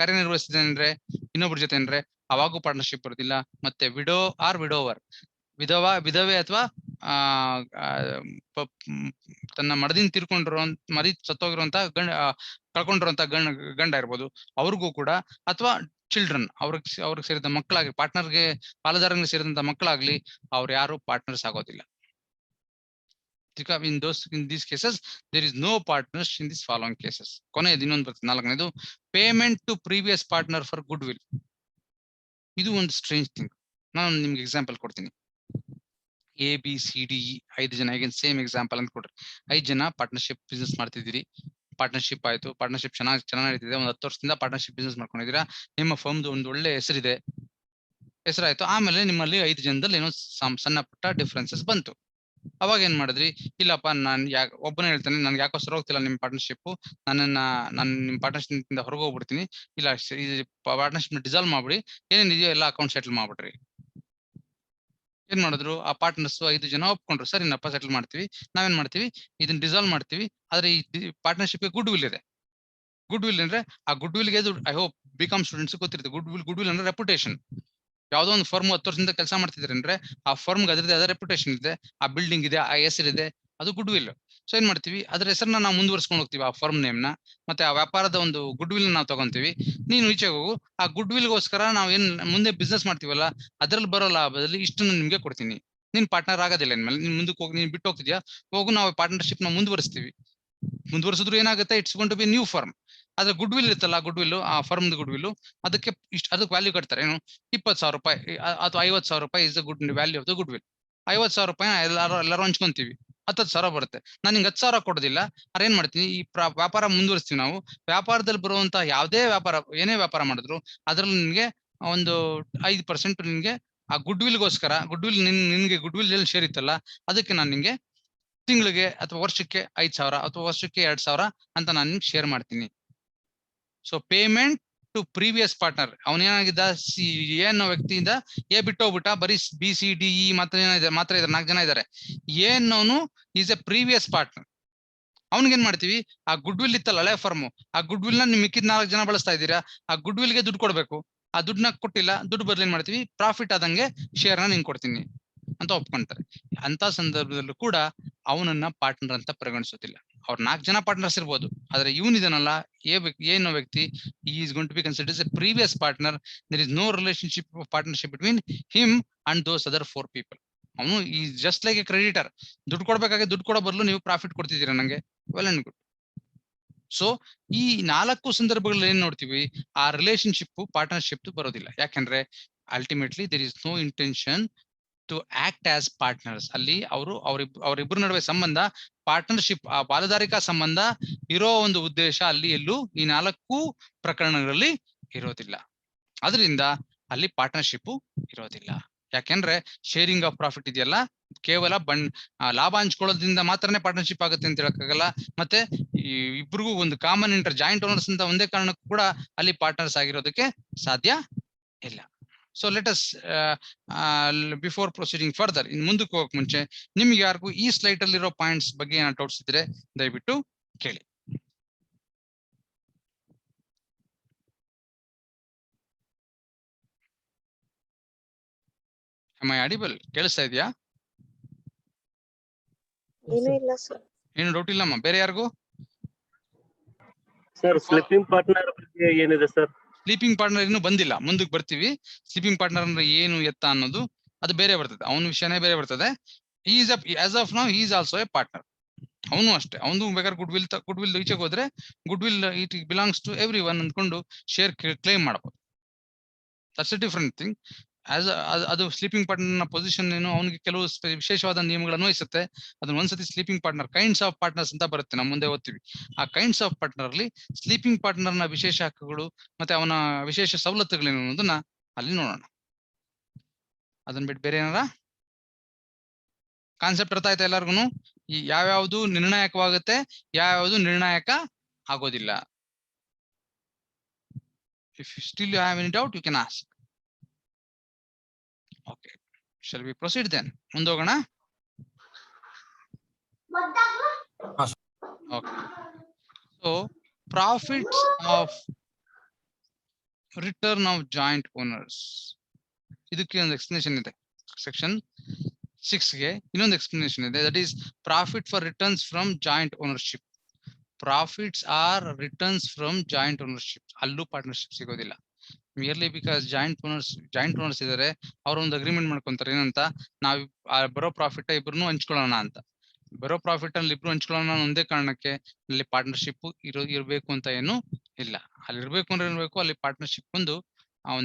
ಕಾರ್ಯನಿರ್ವಹಿಸಿದೆ ಅಂದ್ರೆ ಇನ್ನೊಬ್ಬರ ಜೊತೆ ಅಂದ್ರೆ ಅವಾಗೂ ಪಾರ್ಟ್ನರ್ಶಿಪ್ ಬರೋದಿಲ್ಲ. ಮತ್ತೆ ವಿಡೋ ಆರ್ ವಿಡೋವರ್, ವಿಧವೆ ಅಥವಾ ತನ್ನ ಮಡದಿನ ಮರಿ ಸತ್ತೋಗಿರುವಂತ ಕಳ್ಕೊಂಡಿರುವಂತ ಗಂಡ ಇರ್ಬೋದು, ಅವ್ರಿಗೂ ಕೂಡ, ಅಥವಾ ಚಿಲ್ಡ್ರನ್ ಅವ್ರಿಗೆ ಸೇರಿದ ಮಕ್ಕಳಾಗಿ ಪಾರ್ಟ್ನರ್ಗೆ ಪಾಲುದಾರನಿಗೆ ಸೇರಿದಂತ ಮಕ್ಕಳಾಗ್ಲಿ ಅವ್ರು ಯಾರು ಪಾರ್ಟ್ನರ್ಸ್ ಆಗೋದಿಲ್ಲ. In these cases there is no partners in these following cases. ಕೊನೆಯದು ಇನ್ನೊಂದು ಬರ್ತದೆ, ನಾಲ್ಕನೇದು payment to previous partner for goodwill. ಇದು ಒಂದು ಸ್ಟ್ರೇಂಜ್ ಥಿಂಗ್. ನಾನು ನಿಮ್ಗೆ ಎಕ್ಸಾಂಪಲ್ ಕೊಡ್ತೀನಿ. ABCDE 5 ಜನ, ಈಗ ಸೇಮ್ ಎಕ್ಸಾಂಪಲ್ ಅಂತ ಕೊಡ್ರಿ. 5 ಜನ ಪಾರ್ಟ್ನರ್ಶಿಪ್ ಬಿಸ್ನೆಸ್ ಮಾಡ್ತಿದ್ದೀರಿ. ಪಾರ್ಟ್ನರ್ಶಿಪ್ ಆಯ್ತು, ಪಾರ್ಟ್ನರ್ಶಿಪ್ ಚೆನ್ನಾಗಿ ನಡೀತಿದೆ. ಒಂದು 10 ವರ್ಷದಿಂದ ಪಾರ್ಟ್ನರ್ಶಿಪ್ ಬಿಸ್ನೆಸ್ ಮಾಡ್ಕೊಂಡಿದ್ದೀರಾ. ನಿಮ್ಮ ಫರ್ಮ್ದು ಒಂದು ಒಳ್ಳೆ ಹೆಸರಾಯ್ತು. ಆಮೇಲೆ ನಿಮ್ಮಲ್ಲಿ 5 ಜನದಲ್ಲಿ ಏನೋ ಸಣ್ಣ ಪುಟ್ಟ ಡಿಫ್ರೆನ್ಸಸ್ ಬಂತು. ಅವಾಗ ಏನ್ ಮಾಡಿದ್ರಿ? ಇಲ್ಲಪ್ಪ ನಾನು ಒಬ್ಬನೇ ಹೇಳ್ತಾನೆ, ನನ್ಗೆ ಯಾಕೋ ಸರ್ ಹೋಗ್ತಿಲ್ಲ ನಿಮ್ ಪಾರ್ಟ್ನರ್ಶಿಪ್, ನಾನು ನಿಮ್ ಪಾರ್ಟ್ನರ್ಶಿಪ್ ಇಂದ ಹೊರಗೆ ಹೋಗ್ಬಿಡ್ತೀನಿ, ಇಲ್ಲ ಪಾರ್ಟ್ನರ್ಶಿಪ್ ಡಿಸಾಲ್ವ್ ಮಾಡ್ಬಿಡಿ, ಏನೇನಿದೆಯೋ ಎಲ್ಲ ಅಕೌಂಟ್ ಸೆಟಲ್ ಮಾಡ್ಬಿಡ್ರಿ. ಏನ್ ಮಾಡಿದ್ರು? ಆ ಪಾರ್ಟ್ನರ್ಸ್ 5 ಜನ ಒಪ್ಕೊಂಡ್ರು, ಸರಿನಪ್ಪ ಸೆಟಲ್ ಮಾಡ್ತೀವಿ. ನಾವೇನ್ ಮಾಡ್ತೀವಿ? ಇದನ್ನ ಡಿಸಾಲ್ವ್ ಮಾಡ್ತೀವಿ. ಆದ್ರೆ ಈ ಪಾರ್ಟ್ನರ್ಶಿಪ್ ಗುಡ್ ವಿಲ್ ಇದೆ. ಗುಡ್ ವಿಲ್ ಅಂದ್ರೆ ಆ ಗುಡ್ ವಿಲ್ಗೆ ಐ ಹೋಪ್ ಬಿಕಾಮ್ ಸ್ಟೂಡೆಂಟ್ಸ್ ಗೊತ್ತಿರುತ್ತೆ. ಗುಡ್ ವಿಲ್ ಅಂದ್ರೆ ರೆಪ್ಯುಟೇಷನ್. ಯಾವ್ದೋ ಒಂದು ಫರ್ಮ್ 10 ವರ್ಷದಿಂದ ಕೆಲಸ ಮಾಡ್ತಿದ್ರೆ ಅಂದ್ರೆ ಆ ಫರ್ಮ್ಗೆ ಅದ್ರದ್ದು ಅದೇ ರೆಪ್ಯುಟೇಷನ್ ಇದೆ, ಆ ಬಿಲ್ಡಿಂಗ್ ಇದೆ, ಆ ಹೆಸರಿದೆ, ಅದು ಗುಡ್ ವಿಲ್. ಸೊ ಏನ್ ಮಾಡ್ತೀವಿ? ಅದ್ರ ಹೆಸರನ್ನ ನಾವು ಮುಂದುವರ್ಸ್ಕೊಂಡು ಹೋಗ್ತೀವಿ, ಆ ಫರ್ಮ್ ನೇಮ್ ನ, ಮತ್ತೆ ಆ ವ್ಯಾಪಾರದ ಒಂದು ಗುಡ್ ವಿಲ್ ನಾವು ತಗೊಂತೀವಿ. ನೀನು ಈಚೆಗೆ ಹೋಗು, ಆ ಗುಡ್ ವಿಲ್ಗೋಸ್ಕರ ನಾವು ಏನ್ ಮುಂದೆ ಬಿಸ್ನೆಸ್ ಮಾಡ್ತೀವಲ್ಲ ಅದ್ರಲ್ಲಿ ಬರೋ ಲಾಭದಲ್ಲಿ ಇಷ್ಟನ್ನು ನಿಮ್ಗೆ ಕೊಡ್ತೀನಿ. ನೀನ್ ಪಾರ್ಟ್ನರ್ ಆಗೋದಿಲ್ಲ ಇನ್ಮೇಲೆ, ನೀನ್ ಮುಂದಕ್ಕೆ ಹೋಗಿ ನೀನ್ ಬಿಟ್ಟು ಹೋಗ್ತಿದ್ಯಾ, ಹೋಗು, ನಾವು ಪಾರ್ಟ್ನರ್ಶಿಪ್ ನ ಮುಂದುವರಿಸ್ತೀವಿ. ಮುಂದುವರಿಸಿದ್ರು ಏನಾಗುತ್ತೆ? It's going to be new firm. ಆದ್ರೆ ಗುಡ್ ವಿಲ್ ಇರುತ್ತಲ್ಲ, ಗುಡ್ ವಿಲ್, ಆ ಫರ್ಮ್ ಗುಡ್ ವಿಲ್, ಅದಕ್ಕೆ ಅದಕ್ಕೆ ವ್ಯಾಲ್ಯೂ ಕಟ್ತಾರೆ. ಏನು? 20,000 ರೂಪಾಯಿ ಅಥವಾ 50,000 ರೂಪಾಯಿ is the good value of the good will. 50,000 ರೂಪಾಯಿ ಎಲ್ಲರೂ ಹಂಚ್ಕೊಂತೀವಿ, 10,000 ಬರುತ್ತೆ. ನಾನು ನಿಂಗೆ 10,000 ಕೊಡೋದಿಲ್ಲ. ಅವ್ರು ಏನ್ ಮಾಡ್ತೀನಿ? ಈ ವ್ಯಾಪಾರ ಮುಂದುವರಿಸ್ತೀವಿ ನಾವು. ವ್ಯಾಪಾರದಲ್ಲಿ ಬರುವಂತ ಯಾವುದೇ ಏನೇ ವ್ಯಾಪಾರ ಮಾಡಿದ್ರು ಅದ್ರಲ್ಲಿ ನಿನ್ಗೆ ಒಂದು 5% ನಿನ್ಗೆ ಆ ಗುಡ್ ವಿಲ್ಗೋಸ್ಕರ, ನಿನ್ಗೆ ಗುಡ್ ವಿಲ್ ಎಲ್ಲಿ ಶೇರ್ ಇತ್ತಲ್ಲ ಅದಕ್ಕೆ ನಾನು ನಿಂಗೆ ತಿಂಗಳಿಗೆ ಅಥವಾ ವರ್ಷಕ್ಕೆ 5,000 ಅಥವಾ ವರ್ಷಕ್ಕೆ 2,000 ಅಂತ ನಾನು ನಿಮ್ಗೆ ಶೇರ್ ಮಾಡ್ತೀನಿ. So payment to previous partner. ಅವನೇನಾಗಿದ್ದ? ಅನ್ನೋ ವ್ಯಕ್ತಿಯಿಂದ ಎ ಬಿಟ್ಟೋಗ್ಬಿಟ್ಟ, ಬರೀ BCDE ಮಾತ್ರ ಇದ್ದಾರೆ, 4 ಜನ ಇದ್ದಾರೆ. ಅನ್ನೋನು ಈಸ್ ಎ ಪ್ರೀವಿಯಸ್ ಪಾರ್ಟ್ನರ್. ಅವ್ನಿಗೇನ್ ಮಾಡ್ತೀವಿ? ಆ ಗುಡ್ ವಿಲ್ ಇತ್ತಲ್ಲ ಹಳೆ ಫರ್ಮ್, ಆ ಗುಡ್ ವಿಲ್ ನ ನಿಮ್ ಮಿಕ್ಕಿದ 4 ಜನ ಬಳಸ್ತಾ ಇದ್ದೀರಾ, ಆ ಗುಡ್ ವಿಲ್ಗೆ ದುಡ್ಡು ಕೊಡ್ಬೇಕು. ಆ ದುಡ್ಡನ್ನ ಕೊಟ್ಟಿಲ್ಲ, ದುಡ್ಡು ಬದಲು ಏನ್ ಮಾಡ್ತೀವಿ? ಪ್ರಾಫಿಟ್ ಆದಂಗೆ ಶೇರ್ನ ನಿಂಗೆ ಕೊಡ್ತೀನಿ ಅಂತ ಒಪ್ಕೊಂತಾರೆ. ಅಂತ ಸಂದರ್ಭದಲ್ಲೂ ಕೂಡ ಅವನನ್ನ ಪಾರ್ಟ್ನರ್ ಅಂತ ಪರಿಗಣಿಸೋದಿಲ್ಲ. ಅವ್ರ 4 ಜನ ಪಾರ್ಟ್ನರ್ಸ್ ಇರ್ಬೋದು, ಆದ್ರೆ ಇವನಿದನಲ್ಲ ಏನೋ ವ್ಯಕ್ತಿ, is going to be considered a previous partner. There is no relationship partnership between him and those other 4 people. ಅವನು ಈ ಜಸ್ಟ್ ಲೈಕ್ ಎ ಕ್ರೆಡಿಟರ್. ದುಡ್ಡು ಕೊಡ್ಬೇಕಾಗಿ ದುಡ್ಡು ಕೊಡೋ ಬದಲು ನೀವು ಪ್ರಾಫಿಟ್ ಕೊಡ್ತಿದ್ದೀರಾ ನಂಗೆ, ವೆಲ್ ಅಂಡ್ ಗುಡ್. ಸೊ ಈ 4 ಸಂದರ್ಭಗಳಲ್ಲಿ ಏನ್ ನೋಡ್ತೀವಿ? ಆ ರಿಲೇಶನ್ಶಿಪ್ ಪಾರ್ಟ್ನರ್ಶಿಪ್ ಬರೋದಿಲ್ಲ. ಯಾಕಂದ್ರೆ ultimately there is no intention to act as partners. ಅಲ್ಲಿ ಅವರಿಬ್ಬರ ನಡುವೆ ಸಂಬಂಧ ಪಾರ್ಟ್ನರ್ಶಿಪ್, ಆ ಪಾಲುದಾರಿಕಾ ಸಂಬಂಧ ಇರೋ ಒಂದು ಉದ್ದೇಶ ಅಲ್ಲಿ ಎಲ್ಲೂ ಈ 4 ಪ್ರಕರಣಗಳಲ್ಲಿ ಇರೋದಿಲ್ಲ. ಅದರಿಂದ ಅಲ್ಲಿ ಪಾರ್ಟ್ನರ್ಶಿಪ್ ಇರೋದಿಲ್ಲ. ಯಾಕೆಂದ್ರೆ ಶೇರಿಂಗ್ ಆಫ್ ಪ್ರಾಫಿಟ್ ಇದೆಯಲ್ಲ, ಕೇವಲ ಲಾಭ ಹಂಚ್ಕೊಳ್ಳೋದ್ರಿಂದ ಮಾತ್ರನೇ ಪಾರ್ಟ್ನರ್ಶಿಪ್ ಆಗುತ್ತೆ ಅಂತ ಹೇಳಕ್ಕಾಗಲ್ಲ. ಮತ್ತೆ ಇಬ್ರಿಗೂ ಒಂದು ಕಾಮನ್ ಜಾಯಿಂಟ್ ಓನರ್ಸ್ ಅಂತ ಒಂದೇ ಕಾರಣಕ್ಕೂ ಕೂಡ ಅಲ್ಲಿ ಪಾರ್ಟ್ನರ್ಸ್ ಆಗಿರೋದಕ್ಕೆ ಸಾಧ್ಯ ಇಲ್ಲ. So let us before proceeding further, ಇನ್ ಮುಂದಕ್ಕೆ ಹೋಗಕ್ ಮುಂಚೆ ನಿಮ್ಗೆ ಯಾರಿಗೂ ಈ ಸ್ಲೈಡ್ ಅಲ್ಲಿರೋ ಪಾಯಿಂಟ್ಸ್ ಬಗ್ಗೆ ಏನಾದ್ರು ಡೌಟ್ಸ್ ಇದ್ರೆ ದಯವಿಟ್ಟು ಕೇಳಿ. Am I audible? ಕೇಳಿಸ್ತಾ ಇದೆಯಾ? ಏನು ಡೌಟ್ ಇಲ್ಲಮ್ಮ? ಬೇರೆ ಯಾರಿಗೂ? ಸರ್ ಸ್ಲೀಪಿಂಗ್ ಪಾರ್ಟ್ನರ್ ಬಗ್ಗೆ ಏನಿದೆ ಸರ್? ಸ್ಲೀಪಿಂಗ್ ಪಾರ್ಟ್ನರ್ ಇನ್ನೂ ಬಂದಿಲ್ಲ, ಮುಂದಕ್ಕೆ ಬರ್ತೀವಿ. ಸ್ಲೀಪಿಂಗ್ ಪಾರ್ಟ್ನರ್ ಅಂದ್ರೆ ಏನು ಎತ್ತ ಅನ್ನೋದು ಅದು ಬೇರೆ ಬರ್ತದೆ, ಅವನ ವಿಷಯನೇ ಬೇರೆ ಬರ್ತದೆ. As of now he is also a partner. ಅವನು ಅಷ್ಟೇ, ಅವನು ಬೇಕಾದ್ರೆ ಗುಡ್ ವಿಲ್ ಈಚೆಗೆ ಹೋದ್ರೆ goodwill it belongs to every one ಅಂದ್ಕೊಂಡು ಶೇರ್ ಕ್ಲೇಮ್ ಮಾಡಬಹುದು. That's a different thing. ಅದು ಸ್ಲೀಪಿಂಗ್ ಪಾರ್ಟ್ನರ್ ನ ಪೊಸಿಷನ್ ಏನು, ಅವನಿಗೆ ಕೆಲವು ವಿಶೇಷವಾದ ನಿಯಮಗಳು ಅನ್ವಯಿಸುತ್ತೆ. ಅದನ್ನ ಒಂದ್ಸತಿ sleeping partner kinds of partners ಅಂತ ಬರುತ್ತೆ, ನಮ್ಮ ಮುಂದೆ ಓದ್ತೀವಿ. ಆ ಕೈಂಡ್ಸ್ ಆಫ್ ಪಾರ್ಟ್ನರ್ ಅಲ್ಲಿ ಸ್ಲೀಪಿಂಗ್ ಪಾರ್ಟ್ನರ್ ನ ವಿಶೇಷ ಹಕ್ಕುಗಳು ಮತ್ತೆ ಅವನ ವಿಶೇಷ ಸವಲತ್ತುಗಳೇನು ಅನ್ನೋದನ್ನ ಅಲ್ಲಿ ನೋಡೋಣ. ಅದನ್ನ ಬಿಟ್ಟು ಬೇರೆ ಏನಾರ ಕಾನ್ಸೆಪ್ಟ್ ಅರ್ಥ ಆಯ್ತಾ ಎಲ್ಲರಿಗೂ? ಈ ಯಾವ್ಯಾವ್ದು ನಿರ್ಣಾಯಕವಾಗುತ್ತೆ, ಯಾವ್ಯಾವ್ದು ನಿರ್ಣಾಯಕ ಆಗೋದಿಲ್ಲ. If you still have any doubt, you can ask. Okay, shall we proceed then? ಮುಂದೆ ಹೋಗೋಣ. Okay, so profits of return of joint owners, ಇದಕ್ಕೆ ಒಂದು ಎಕ್ಸ್ಪ್ಲನೇಷನ್ ಇದೆ. ಸೆಕ್ಷನ್ 6 ಗೆ ಇನ್ನೊಂದು ಎಕ್ಸ್ಪ್ಲನೇಷನ್ ಇದೆ, that is profit for returns from joint ownership. Profits R returns from joint ownership. ಅಲ್ಲೂ partnership ಸಿಗೋದಿಲ್ಲ. ಮಿಯರ್ಲಿ ಬಿಕಾಸ್ ಜಾಯಿಂಟ್ ಓನರ್ಸ್ ಇದಾರೆ, ಅವ್ರ ಒಂದು ಅಗ್ರಿಮೆಂಟ್ ಮಾಡ್ಕೊಂತಾರೆ ಏನಂತ, ನಾವ್ ಬರೋ ಪ್ರಾಫಿಟ್ ಇಬ್ರು ಹಂಚ್ಕೊಳ್ಳೋಣ ಅಂತ. ಬರೋ ಪ್ರಾಫಿಟ್ ಅಲ್ಲಿ ಇಬ್ರು ಹಂಚ್ಕೊಳ್ಳೋಣ ಒಂದೇ ಕಾರಣಕ್ಕೆ ಅಲ್ಲಿ ಪಾರ್ಟ್ನರ್ಶಿಪ್ ಇರ್ಬೇಕು ಅಂತ ಏನು ಇಲ್ಲ. ಅಲ್ಲಿ ಇರ್ಬೇಕು ಅಂದ್ರೆ ಇರ್ಬೇಕು, ಅಲ್ಲಿ ಪಾರ್ಟ್ನರ್ಶಿಪ್ ಒಂದು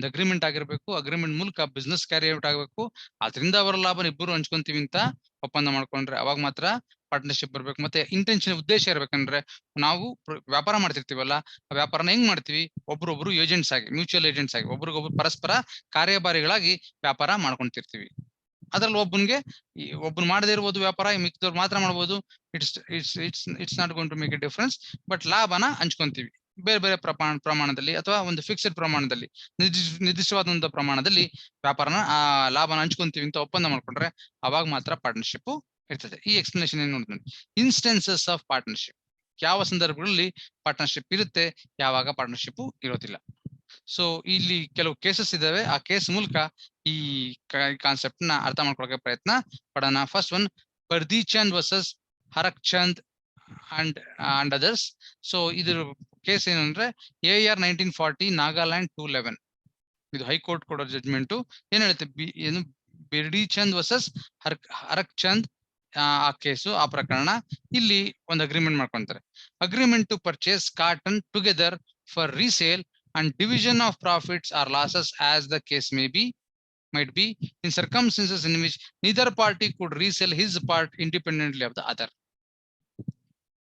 ಅಗ್ರಿಮೆಂಟ್ ಆಗಿರ್ಬೇಕು. ಅಗ್ರಿಮೆಂಟ್ ಮೂಲಕ ಬಿಸ್ನೆಸ್ ಕ್ಯಾರಿ ಔಟ್ ಆಗ್ಬೇಕು. ಅದರಿಂದ ಅವರ ಲಾಭ ಇಬ್ಬರು ಹಂಚ್ಕೊಂತೀವಿ ಅಂತ ಒಪ್ಪಂದ ಮಾಡ್ಕೊಂಡ್ರೆ ಅವಾಗ ಮಾತ್ರ ಪಾರ್ಟ್ನರ್ಶಿಪ್ ಬರ್ಬೇಕು. ಮತ್ತೆ ಇಂಟೆನ್ಷನ್ ಉದ್ದೇಶ ಇರ್ಬೇಕಂದ್ರೆ, ನಾವು ವ್ಯಾಪಾರ ಮಾಡ್ತಿರ್ತೀವಲ್ಲ, ಆ ವ್ಯಾಪಾರನ ಹೆಂಗ್ ಮಾಡ್ತೀವಿ, ಒಬ್ರೊಬ್ರು ಏಜೆಂಟ್ಸ್ ಆಗಿ, ಮ್ಯೂಚುವಲ್ ಏಜೆಂಟ್ಸ್ ಆಗಿ, ಒಬ್ರಿಗೊಬ್ರು ಪರಸ್ಪರ ಕಾರ್ಯಭಾರಿಗಳಾಗಿ ವ್ಯಾಪಾರ ಮಾಡ್ಕೊಂತಿರ್ತೀವಿ. ಅದ್ರಲ್ಲಿ ಒಬ್ಬನು ಮಾಡದೇ ಇರ್ಬೋದು ವ್ಯಾಪಾರ, ಮಿಕ್ಕಿದವ್ರು ಮಾತ್ರ ಮಾಡ್ಬೋದು. It's not going to make a difference. But ಲಾಭನ ಹಂಚ್ಕೊಂತೀವಿ ಬೇರೆ ಬೇರೆ ಪ್ರಮಾಣದಲ್ಲಿ ಅಥವಾ ಒಂದು ಫಿಕ್ಸ್ಡ್ ಪ್ರಮಾಣದಲ್ಲಿ, ನಿರ್ದಿಷ್ಟವಾದಂತಹ ಪ್ರಮಾಣದಲ್ಲಿ ವ್ಯಾಪಾರನ ಲಾಭನ ಹಂಚ್ಕೊಂತೀವಿ ಅಂತ ಒಪ್ಪಂದ ಮಾಡ್ಕೊಂಡ್ರೆ ಅವಾಗ ಮಾತ್ರ ಪಾರ್ಟ್ನರ್ಶಿಪ್ ಇರ್ತದೆ. ಈ ಎಕ್ಸ್ಪ್ಲನೇಷನ್ ಏನ್ ನೋಡಿದ್ವಿ, ಇನ್ಸ್ಟೆನ್ಸಸ್ ಆಫ್ ಪಾರ್ಟ್ನರ್ಶಿಪ್, ಯಾವ ಸಂದರ್ಭಗಳಲ್ಲಿ ಪಾರ್ಟ್ನರ್ಶಿಪ್ ಇರುತ್ತೆ, ಯಾವಾಗ ಪಾರ್ಟ್ನರ್ಶಿಪ್ ಇರೋದಿಲ್ಲ. ಸೊ ಇಲ್ಲಿ ಕೆಲವು ಕೇಸಸ್ ಇದಾವೆ, ಆ ಕೇಸ್ ಮೂಲಕ ಈ ಕಾನ್ಸೆಪ್ಟ್ ನ ಅರ್ಥ ಮಾಡ್ಕೊಳ್ಳೋಕೆ ಪ್ರಯತ್ನ ಪಡೋಣ. First one, Pardichand versus Harak Chand and others. So ಇದ್ರ ಕೇಸ್ ಏನಂದ್ರೆ AR 1940 ನಾಗಾಲ್ಯಾಂಡ್ 211. ಇದು ಹೈಕೋರ್ಟ್ ಕೊಡೋ ಜಡ್ಜ್ಮೆಂಟ್. ಏನ್ ಹೇಳುತ್ತೆ, ಏನು ಬಿರ್ಡಿಚಂದ್ ವರ್ಸಸ್ ಹರಕ್ ಚಂದ್ ಆ ಕೇಸು, ಆ ಪ್ರಕರಣ. ಇಲ್ಲಿ ಒಂದು ಅಗ್ರಿಮೆಂಟ್ ಮಾಡ್ಕೊಂತಾರೆ. Agreement to purchase cotton together for resale and division of profits or losses as the case might be in circumstances in which neither party could resell his part independently of the other.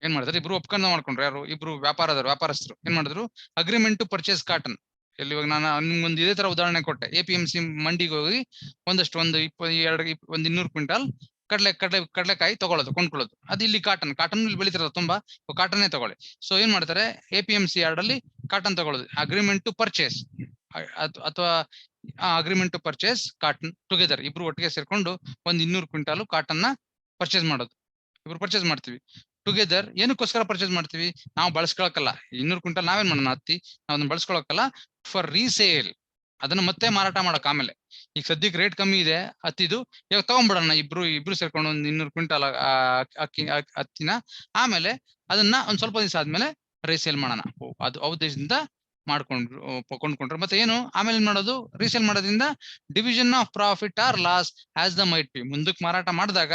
ಏನ್ ಮಾಡಿದ್ರು, ಇಬ್ರು ಒಪ್ಕೊಂಡ ಮಾಡ್ಕೊಂಡ್ರು. ಯಾರು ಇಬ್ರು ವ್ಯಾಪಾರಸ್ಥರು ಏನ್ ಮಾಡಿದ್ರು, agreement to purchase cotton. ಇಲ್ಲಿ ಇವಾಗ ನಾನು ನಿಮ್ಗೊಂದು ಇದೇ ತರ ಉದಾಹರಣೆ ಕೊಟ್ಟೆ. APMC ಮಂಡಿಗೆ ಹೋಗಿ ಒಂದು 200 ಕ್ವಿಂಟಲ್ ಕಡಲೆಕಾಯಿ ಕೊಂಡ್ಕೊಳ್ಳೋದು. ಅದು ಇಲ್ಲಿ ಕಾಟನ್ ಇಲ್ಲಿ ಬೆಳಿತಿರೋದು ತುಂಬಾ, ಕಾಟನ್ನೇ ತಗೊಳ್ಳಿ. ಸೊ ಏನ್ ಮಾಡ್ತಾರೆ, APMC ಯಾರ್ಡ್ ಅಲ್ಲಿ ಕಾಟನ್ ತಗೊಳ್ಳೋದು. ಅಗ್ರಿಮೆಂಟ್ ಟು ಪರ್ಚೇಸ್ ಅಥವಾ agreement to purchase cotton together, ಇಬ್ರು ಒಟ್ಟಿಗೆ ಸೇರ್ಕೊಂಡು 200 ಕ್ವಿಂಟಾಲ್ ಕಾಟನ್ ನ ಪರ್ಚೇಸ್ ಮಾಡೋದು. ಇಬ್ರು ಪರ್ಚೇಸ್ ಮಾಡ್ತೀವಿ ಟುಗೆದರ್. ಏನಕ್ಕೋಸ್ಕರ ಪರ್ಚೇಸ್ ಮಾಡ್ತೀವಿ, ನಾವು ಬಳಸ್ಕೊಳಕಲ್ಲ. 200 ಕ್ವಿಂಟಲ್ ನಾವೇನ್ ಮಾಡೋಣ, ನಾವು ಅದನ್ನ ಬಳಸ್ಕೊಳಕಲ್ಲ, ಫಾರ್ ರೀಸೇಲ್, ಅದನ್ನ ಮತ್ತೆ ಮಾರಾಟ ಮಾಡಕ್. ಆಮೇಲೆ ಈಗ ಸದ್ಯಕ್ಕೆ ರೇಟ್ ಕಮ್ಮಿ ಇದೆ ಹತ್ತಿದು, ಇವಾಗ ತಗೊಂಡ್ಬಿಡೋಣ ಇಬ್ರು ಸೇರ್ಕೊಂಡು 200 ಕ್ವಿಂಟಲ್ ಹತ್ತಿನ. ಆಮೇಲೆ ಅದನ್ನ ಒಂದ್ ಸ್ವಲ್ಪ ದಿವಸ ಆದ್ಮೇಲೆ ರೀಸೇಲ್ ಮಾಡೋಣ. ಅದು ಉದ್ದೇಶದಿಂದ ಕೊಂಡ್ಕೊಂಡ್ರು. ಮತ್ತೆ ಏನು ಆಮೇಲೆ ಮಾಡೋದು, ರೀಸೇಲ್ ಮಾಡೋದ್ರಿಂದ division of profit or loss as the might be. ಮುಂದಕ್ಕೆ ಮಾರಾಟ ಮಾಡಿದಾಗ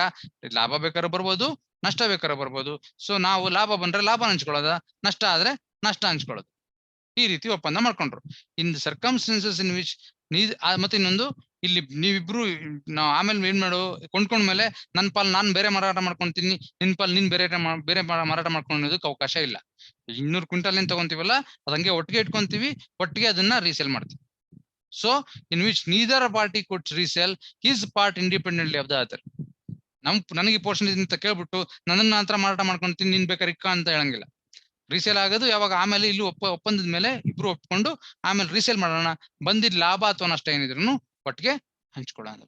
ಲಾಭ ಬೇಕಾದ್ರೂ ಬರ್ಬೋದು, ನಷ್ಟ ಬೇಕಾದ್ರೂ ಬರ್ಬೋದು. ಸೊ ನಾವು ಲಾಭ ಬಂದ್ರೆ ಲಾಭ ಹಂಚ್ಕೊಳ್ಳೋದ, ನಷ್ಟ ಆದ್ರೆ ನಷ್ಟ ಹಂಚ್ಕೊಳ್ಳೋದು. ಈ ರೀತಿ ಒಪ್ಪಂದ ಮಾಡ್ಕೊಂಡ್ರು. In the circumstances in which ಮತ್ತೆ ಇನ್ನೊಂದು, ಇಲ್ಲಿ ನೀವಿಬ್ರು ಆಮೇಲೆ ಏನ್ ಮಾಡು, ಕೊಂಡ್ಕೊಂಡ್ಮೇಲೆ ನನ್ನ ಪಾಲ್ ನಾನ್ ಬೇರೆ ಮಾರಾಟ ಮಾಡ್ಕೊಂತೀನಿ, ನಿನ್ ಪಾಲ್ ನೀನ್ ಬೇರೆ ಮಾರಾಟ ಮಾಡ್ಕೊಳ್ಳೋದಕ್ಕೆ ಅವಕಾಶ ಇಲ್ಲ. 200 ಕ್ವಿಂಟಲ್ ಏನ್ ತಗೊಂತೀವಲ್ಲ ಅದಂಗೆ ಒಟ್ಟಿಗೆ ಇಟ್ಕೊಂತೀವಿ, ಒಟ್ಟಿಗೆ ಅದನ್ನ ರೀಸೇಲ್ ಮಾಡ್ತೀವಿ. So in which neither party could resale his part independently of the other. ನನಗೆ ಪೋರ್ಷನ್ ಅಂತ ಕೇಳ್ಬಿಟ್ಟು ನನ್ನ ನಂತರ ಮಾರಾಟ ಮಾಡ್ಕೊಂತೀನಿ, ನೀನ್ ಬೇಕಾದ್ರೆ ಇಕ್ಕ ಅಂತ ಹೇಳಂಗಿಲ್ಲ. ರೀಸೇಲ್ ಆಗೋದು ಯಾವಾಗ, ಆಮೇಲೆ ಇಲ್ಲಿ ಒಪ್ಪಂದದ ಮೇಲೆ ಇಬ್ರು ಒಪ್ಕೊಂಡು ಆಮೇಲೆ ರೀಸೇಲ್ ಮಾಡೋಣ, ಬಂದಿದ್ ಲಾಭ ಅಥವಾ ನಷ್ಟ ಏನಿದ್ರು ಒಟ್ಟಿಗೆ ಹಂಚ್ಕೊಳ್ಳೋಣ.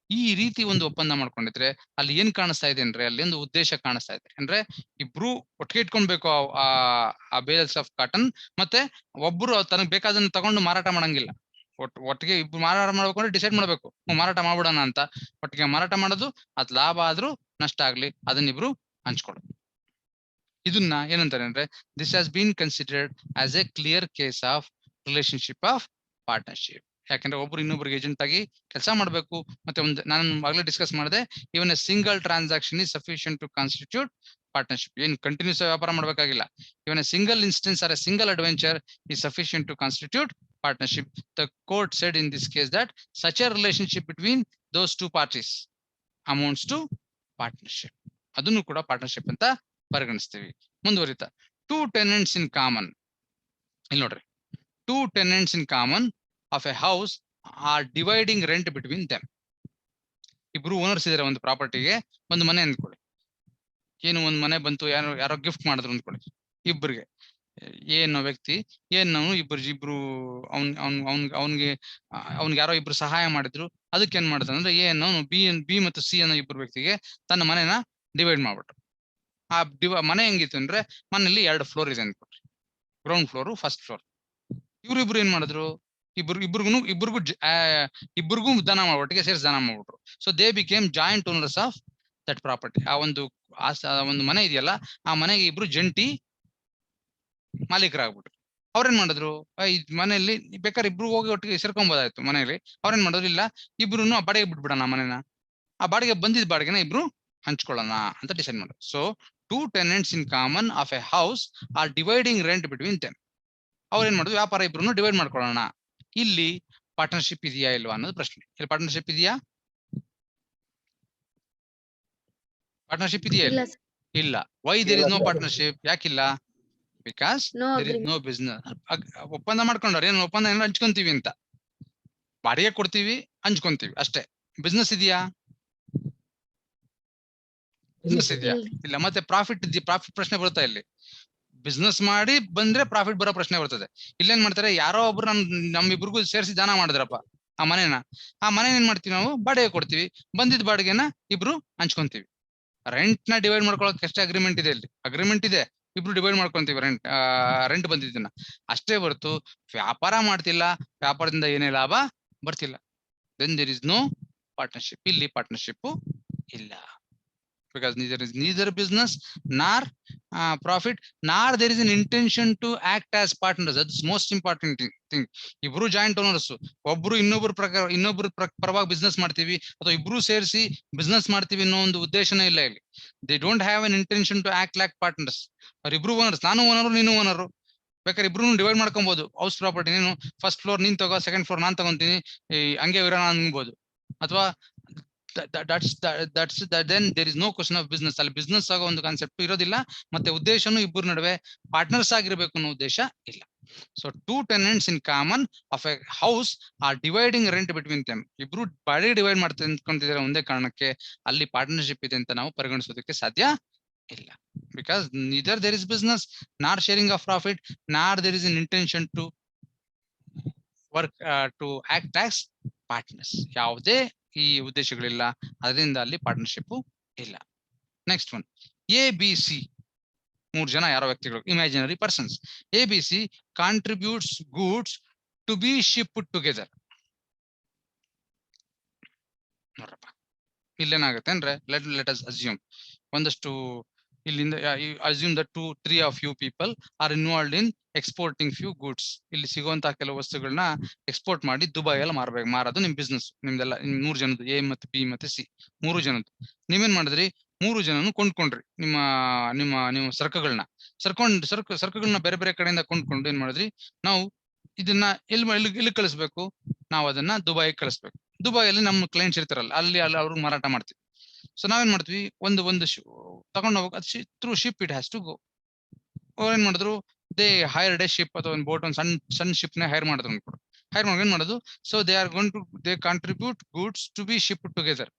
ಈ ರೀತಿ ಒಂದು ಒಪ್ಪಂದ ಮಾಡ್ಕೊಂಡಿದ್ರೆ ಅಲ್ಲಿ ಏನ್ ಕಾಣಿಸ್ತಾ ಇದೆ ಅಂದ್ರೆ, ಅಲ್ಲಿ ಒಂದು ಉದ್ದೇಶ ಕಾಣಿಸ್ತಾ ಇದೆ. ಅಂದ್ರೆ ಇಬ್ರು ಒಟ್ಟಿಗೆ ಇಟ್ಕೊಳ್ಬೇಕು ಆ ಬೇಲ್ಸ್ ಆಫ್ ಕಾಟನ್. ಮತ್ತೆ ಒಬ್ರು ತನಗ್ ಬೇಕಾದನ್ನ ತಗೊಂಡು ಮಾರಾಟ ಮಾಡಂಗಿಲ್ಲ. ಒಟ್ಟಿಗೆ ಇಬ್ರು ಮಾರಾಟ ಮಾಡ್ಬೇಕು ಅಂದ್ರೆ ಡಿಸೈಡ್ ಮಾಡ್ಬೇಕು, ಮಾರಾಟ ಮಾಡ್ಬಿಡೋಣ ಅಂತ. ಒಟ್ಟಿಗೆ ಮಾರಾಟ ಮಾಡೋದು, ಅದ್ ಲಾಭ ಆದ್ರೂ ನಷ್ಟ ಆಗ್ಲಿ ಅದನ್ನಿಬ್ರು ಹಂಚ್ಕೊಳ್ಳೋದು. ಇದನ್ನ ಏನಂತಾರೆ ಅಂದ್ರೆ, this has been considered as A clear case of relationship of partnership. ಯಾಕಂದ್ರೆ ಒಬ್ರು ಇನ್ನೊಬ್ರಿಗೆ ಏಜೆಂಟ್ ಆಗಿ ಕೆಲಸ ಮಾಡ್ಬೇಕು. ಮತ್ತೆ ನಾನು ಆಗ್ಲೇ ಡಿಸ್ಕಸ್ ಮಾಡಿದೆ, even a single transaction is sufficient to constitute partnership. ಏನ್ ಕಂಟಿನ್ಯೂಸ್ ವ್ಯಾಪಾರ ಮಾಡ್ಬೇಕಾಗಿಲ್ಲ. Even a single instance or a single adventure is sufficient to constitute partnership. The court said in this case that such a relationship between those two parties amounts to partnership. ಅದನ್ನು ಕೂಡ partnership ಅಂತ ಪರಿಗಣಿಸ್ತೀವಿ. ಮುಂದುವರಿತಾ, two tenants in common. ಇಲ್ಲಿ ನೋಡ್ರಿ, two tenants in common of a house are dividing rent between them. ಇಬ್ರು owners ಇದಾರೆ ಒಂದು ಪ್ರಾಪರ್ಟಿಗೆ, ಒಂದು ಮನೆ ಅಂದ್ಕೊಳ್ಳಿ. ಏನು ಒಂದು ಮನೆ ಬಂತು, ಯಾರೋ ಗಿಫ್ಟ್ ಮಾಡಿದ್ರು ಅಂದ್ಕೊಳ್ಳಿ ಇಬ್ಬರಿಗೆ. ಏನೋ ವ್ಯಕ್ತಿ ಏನು ಇಬ್ರು ಅವ್ನಿಗೆ ಯಾರೋ ಇಬ್ರು ಸಹಾಯ ಮಾಡಿದ್ರು. ಅದಕ್ಕೆ ಏನ್ ಮಾಡಿದ್ರು ಅಂದ್ರೆ ಏನು ಬಿ ಮತ್ತು ಸಿ ಅನ್ನೋ ಇಬ್ರು ವ್ಯಕ್ತಿಗೆ ತನ್ನ ಮನೆನ ಡಿವೈಡ್ ಮಾಡ್ಬಿಟ್ರು. ಆ ಮನೆ ಹೆಂಗಿತ್ತು ಅಂದ್ರೆ, ಮನೆಯಲ್ಲಿ 2 ಫ್ಲೋರ್ ಇದೆ ಅಂದ್ಕೊಟ್ರಿ, ಗ್ರೌಂಡ್ ಫ್ಲೋರ್, ಫಸ್ಟ್ ಫ್ಲೋರ್. ಇವ್ರಿಬ್ರು ಏನ್ ಮಾಡಿದ್ರು, ಇಬ್ಬರಿಗೂ ದಾನ ಒಟ್ಟಿಗೆ ಸೇರಿಸಿ ದಾನ ಮಾಡ್ಬಿಟ್ರು. So they became joint owners of that property. ಆ ಒಂದು ಮನೆ ಇದೆಯಲ್ಲ, ಆ ಮನೆಗೆ ಇಬ್ರು ಜಂಟಿ ಮಾಲೀಕರಾಗ್ಬಿಟ್ರು. ಅವ್ರೇನ್ ಮಾಡಿದ್ರು, ಈ ಮನೆಯಲ್ಲಿ ಬೇಕಾದ್ರೆ ಇಬ್ರು ಹೋಗಿ ಒಟ್ಟಿಗೆ ಸೇರ್ಕೊಂಬೋದಾಯ್ತು ಮನೆಯಲ್ಲಿ. ಅವ್ರೇನ್ ಮಾಡಿದ್ರು, ಇಲ್ಲ ಇಬ್ರು ಬಾಡಿಗೆ ಬಿಟ್ಬಿಡೋಣ ಮನೆನ, ಆ ಬಾಡಿಗೆ ಬಂದಿದ್ದ ಬಾಡಿಗೆನ ಇಬ್ರು ಹಂಚ್ಕೊಳ್ಳೋಣ ಅಂತ ಡಿಸೈಡ್ ಮಾಡಿದ್ರು. So two tenants in common of a house are dividing rent between them. ಅವ್ರು ಏನ್ ಮಾಡಿದ್ರು, ವ್ಯಾಪಾರ ಇಬ್ರು ಡಿವೈಡ್ ಮಾಡ್ಕೊಳ್ಳೋಣ. ಇಲ್ಲಿ ಪಾರ್ಟ್ನರ್ಶಿಪ್ ಇದೆಯಾ ಇಲ್ವಾ ಅನ್ನೋದು ಪ್ರಶ್ನೆ. ಇಲ್ಲಿ ಪಾರ್ಟ್ನರ್ಶಿಪ್ ಇದೆಯಾ? ಪಾರ್ಟ್ನರ್ಶಿಪ್ ಇದೆಯಾ? ಇಲ್ಲ. Why there is no partnership? ಯಾಕಿಲ್ಲ? Because there is no business. ಒಪ್ಪಂದ ಮಾಡ್ಕೊಂಡ್ರೆ ಏನು ಒಪ್ಪಂದ ಏನೋ ಹಂಚ್ಕೊಂತೀವಿ ಅಂತ, ಬಾಡಿಗೆ ಕೊಡ್ತೀವಿ, ಹಂಚ್ಕೊಂತೀವಿ ಅಷ್ಟೇ. ಬಿಸ್ನೆಸ್ ಇದೆಯಾ? ಬಿಸ್ನೆಸ್ ಇದೆಯಾ? ಇಲ್ಲ. ಮತ್ತೆ ಪ್ರಾಫಿಟ್ ಪ್ರಶ್ನೆ ಬರುತ್ತಾ ಇಲ್ಲಿ? ಬಿಸ್ನೆಸ್ ಮಾಡಿ ಬಂದ್ರೆ ಪ್ರಾಫಿಟ್ ಬರೋ ಪ್ರಶ್ನೆ ಬರ್ತದೆ. ಇಲ್ಲೇನ್ ಮಾಡ್ತಾರೆ, ಯಾರೋ ಒಬ್ರು ನಮ್ಮಿಬ್ರಿಗೂ ಸೇರಿಸಿ ದಾನ ಮಾಡಿದ್ರಪ್ಪ ಆ ಮನೆ ಏನ್ ಮಾಡ್ತೀವಿ ನಾವು, ಬಾಡಿಗೆ ಕೊಡ್ತೀವಿ, ಬಂದಿದ್ ಬಾಡಿಗೆನ ಇಬ್ರು ಹಂಚ್ಕೊಂತೀವಿ. ರೆಂಟ್ ನ ಡಿವೈಡ್ ಮಾಡ್ಕೊಳಕ್ ಎಷ್ಟೇ ಅಗ್ರಿಮೆಂಟ್ ಇದೆ, ಇಲ್ಲಿ ಅಗ್ರಿಮೆಂಟ್ ಇದೆ, ಇಬ್ರು ಡಿವೈಡ್ ಮಾಡ್ಕೊಂತೀವಿ ರೆಂಟ್ ಬಂದಿದ್ದನ್ನ ಅಷ್ಟೇ ಹೊರತು ವ್ಯಾಪಾರ ಮಾಡ್ತಿಲ್ಲ, ವ್ಯಾಪಾರದಿಂದ ಏನೇ ಲಾಭ ಬರ್ತಿಲ್ಲ. Then there is no partnership. ಇಲ್ಲಿ ಪಾರ್ಟ್ನರ್ಶಿಪ್ ಇಲ್ಲ. Because neither business nor profit nor there is an intention to act as partners. That's most important thing. ಇಬ್ರು ಜಾಯಿಂಟ್ ಓನರ್ಸ್, ಒಬ್ರು ಇನ್ನೊಬ್ರು ಪರವಾಗಿ ಬಿಸ್ನೆಸ್ ಮಾಡ್ತೀವಿ ಅಥವಾ ಇಬ್ರು ಸೇರಿಸಿ ಬಿಸ್ನೆಸ್ ಮಾಡ್ತೀವಿ ಅನ್ನೋ ಒಂದು ಉದ್ದೇಶನೇ ಇಲ್ಲ ಇಲ್ಲಿ. They don't have an intention to act like partners. ಅವ್ರಿಬ್ರು ಓನರ್ಸ್, ನಾನು ಓನರು ನೀನು ಓನರು, ಬೇಕಾದ್ರೆ ಇಬ್ರು ಡಿವೈಡ್ ಮಾಡ್ಕೊಬಹುದು. ಹೌಸ್ ಪ್ರಾಪರ್ಟಿ ನೀನು ಫಸ್ಟ್ ಫ್ಲೋರ್ ನೀನ್ ತಗೋ, ಸೆಕೆಂಡ್ ಫ್ಲೋರ್ ನಾನ್ ತಗೊಂತೀನಿ, ಹಂಗೆ ಇರೋಣ ಅನ್ಬೋದು. ಅಥವಾ then there is no question of business. ಅಲ್ಲಿ ಬಿಸ್ನೆಸ್ ಆಗೋ ಒಂದು ಕಾನ್ಸೆಪ್ಟ್ ಇರೋದಿಲ್ಲ, ಮತ್ತೆ ಉದ್ದೇಶನು ಇಬ್ಬರ ನಡುವೆ ಪಾರ್ಟ್ನರ್ಸ್ ಆಗಿರ್ಬೇಕು ಅನ್ನೋ ಉದ್ದೇಶ ಇಲ್ಲ. So two tenants in common of a house are dividing rent between them. ಇಬ್ರು ಬಾಡಿಗೆ ಡಿವೈಡ್ ಮಾಡ್ತಿದ್ದಾರೆ ಒಂದೇ ಕಾರಣಕ್ಕೆ ಅಲ್ಲಿ ಪಾರ್ಟ್ನರ್ಶಿಪ್ ಇದೆ ಅಂತ ನಾವು ಪರಿಗಣಿಸೋದಕ್ಕೆ ಸಾಧ್ಯ ಇಲ್ಲ. Because neither there is business nor sharing of profit nor there is an intention to work to act as partners. ಯಾವುದೇ ಈ ಉದ್ದೇಶಗಳಿಲ್ಲ, ಅದರಿಂದ ಅಲ್ಲಿ ಪಾರ್ಟ್ನರ್ಶಿಪ್ ಇಲ್ಲ. Next one, ABC. 3 ಜನ ಯಾರೋ ವ್ಯಕ್ತಿಗಳು, imaginary persons. ABC contributes goods to be shipped together. ನೋಡ್ರಪ್ಪ, ಇಲ್ಲೇನಾಗುತ್ತೆ ಅಂದ್ರೆ, ಲೆಟ್ ಅಸ್ ಅಸ್ಯೂಮ್ ಒಂದಷ್ಟು ಇಲ್ಲಿಂದ assume that 2-3 of you people are involved in exporting few goods. ಇಲ್ಲಿ ಸಿಗುವಂತಹ ಕೆಲವು ವಸ್ತುಗಳನ್ನ ಎಕ್ಸ್ಪೋರ್ಟ್ ಮಾಡಿ ದುಬೈಯಲ್ಲಿ ಮಾರೋದು ನಿಮ್ ಬಿಸ್ನೆಸ್. ನಿಮ್ದೆಲ್ಲ 3 ಜನದ್ದು, ಎ ಮತ್ತು ಬಿ ಮತ್ತೆ ಸಿ, 3 ಜನದ್ದು. ನೀವೇನ್ ಮಾಡಿದ್ರಿ, 3 ಜನನು ಕೊಂಡ್ಕೊಂಡ್ರಿ ನಿಮ್ಮ ಸರಕುಗಳನ್ನ ಬೇರೆ ಬೇರೆ ಕಡೆಯಿಂದ ಕೊಂಡ್ಕೊಂಡು ಏನ್ ಮಾಡಿದ್ರಿ, ನಾವು ಇದನ್ನ ಎಲ್ಲಿ ಕಳಿಸ್ಬೇಕು, ನಾವು ಅದನ್ನ ದುಬೈಗೆ ಕಳಿಸ್ಬೇಕು. ದುಬೈಯಲ್ಲಿ ನಮ್ಮ ಕ್ಲೈಂಟ್ಸ್ ಇರ್ತಾರಲ್ಲ, ಅಲ್ಲಿ ಅವ್ರಿಗೆ ಮಾರಾಟ ಮಾಡ್ತೀವಿ. ಸೊ ನಾವೇನ್ ಮಾಡ್ತೀವಿ, ಒಂದು ತಗೊಂಡು ಹೋಗ್ಬೇಕು, ಅದು through ship it has to go. ಅವ್ರು ಏನ್ ಮಾಡಿದ್ರು, ದೇ ಹೈರ್ಡ್ ಎ ಶಿಪ್ ಅಥವಾ ಒಂದು ಬೋಟ್, ಒಂದು ಸಣ್ಣ ಶಿಪ್ ನ ಹೈರ್ ಮಾಡಿದ್ರು ಅನ್ಕೊಡು. ಹೈರ್ ಮಾಡಿ ಏನ್ ಮಾಡೋದು, so they are going to they contribute goods to be ship together.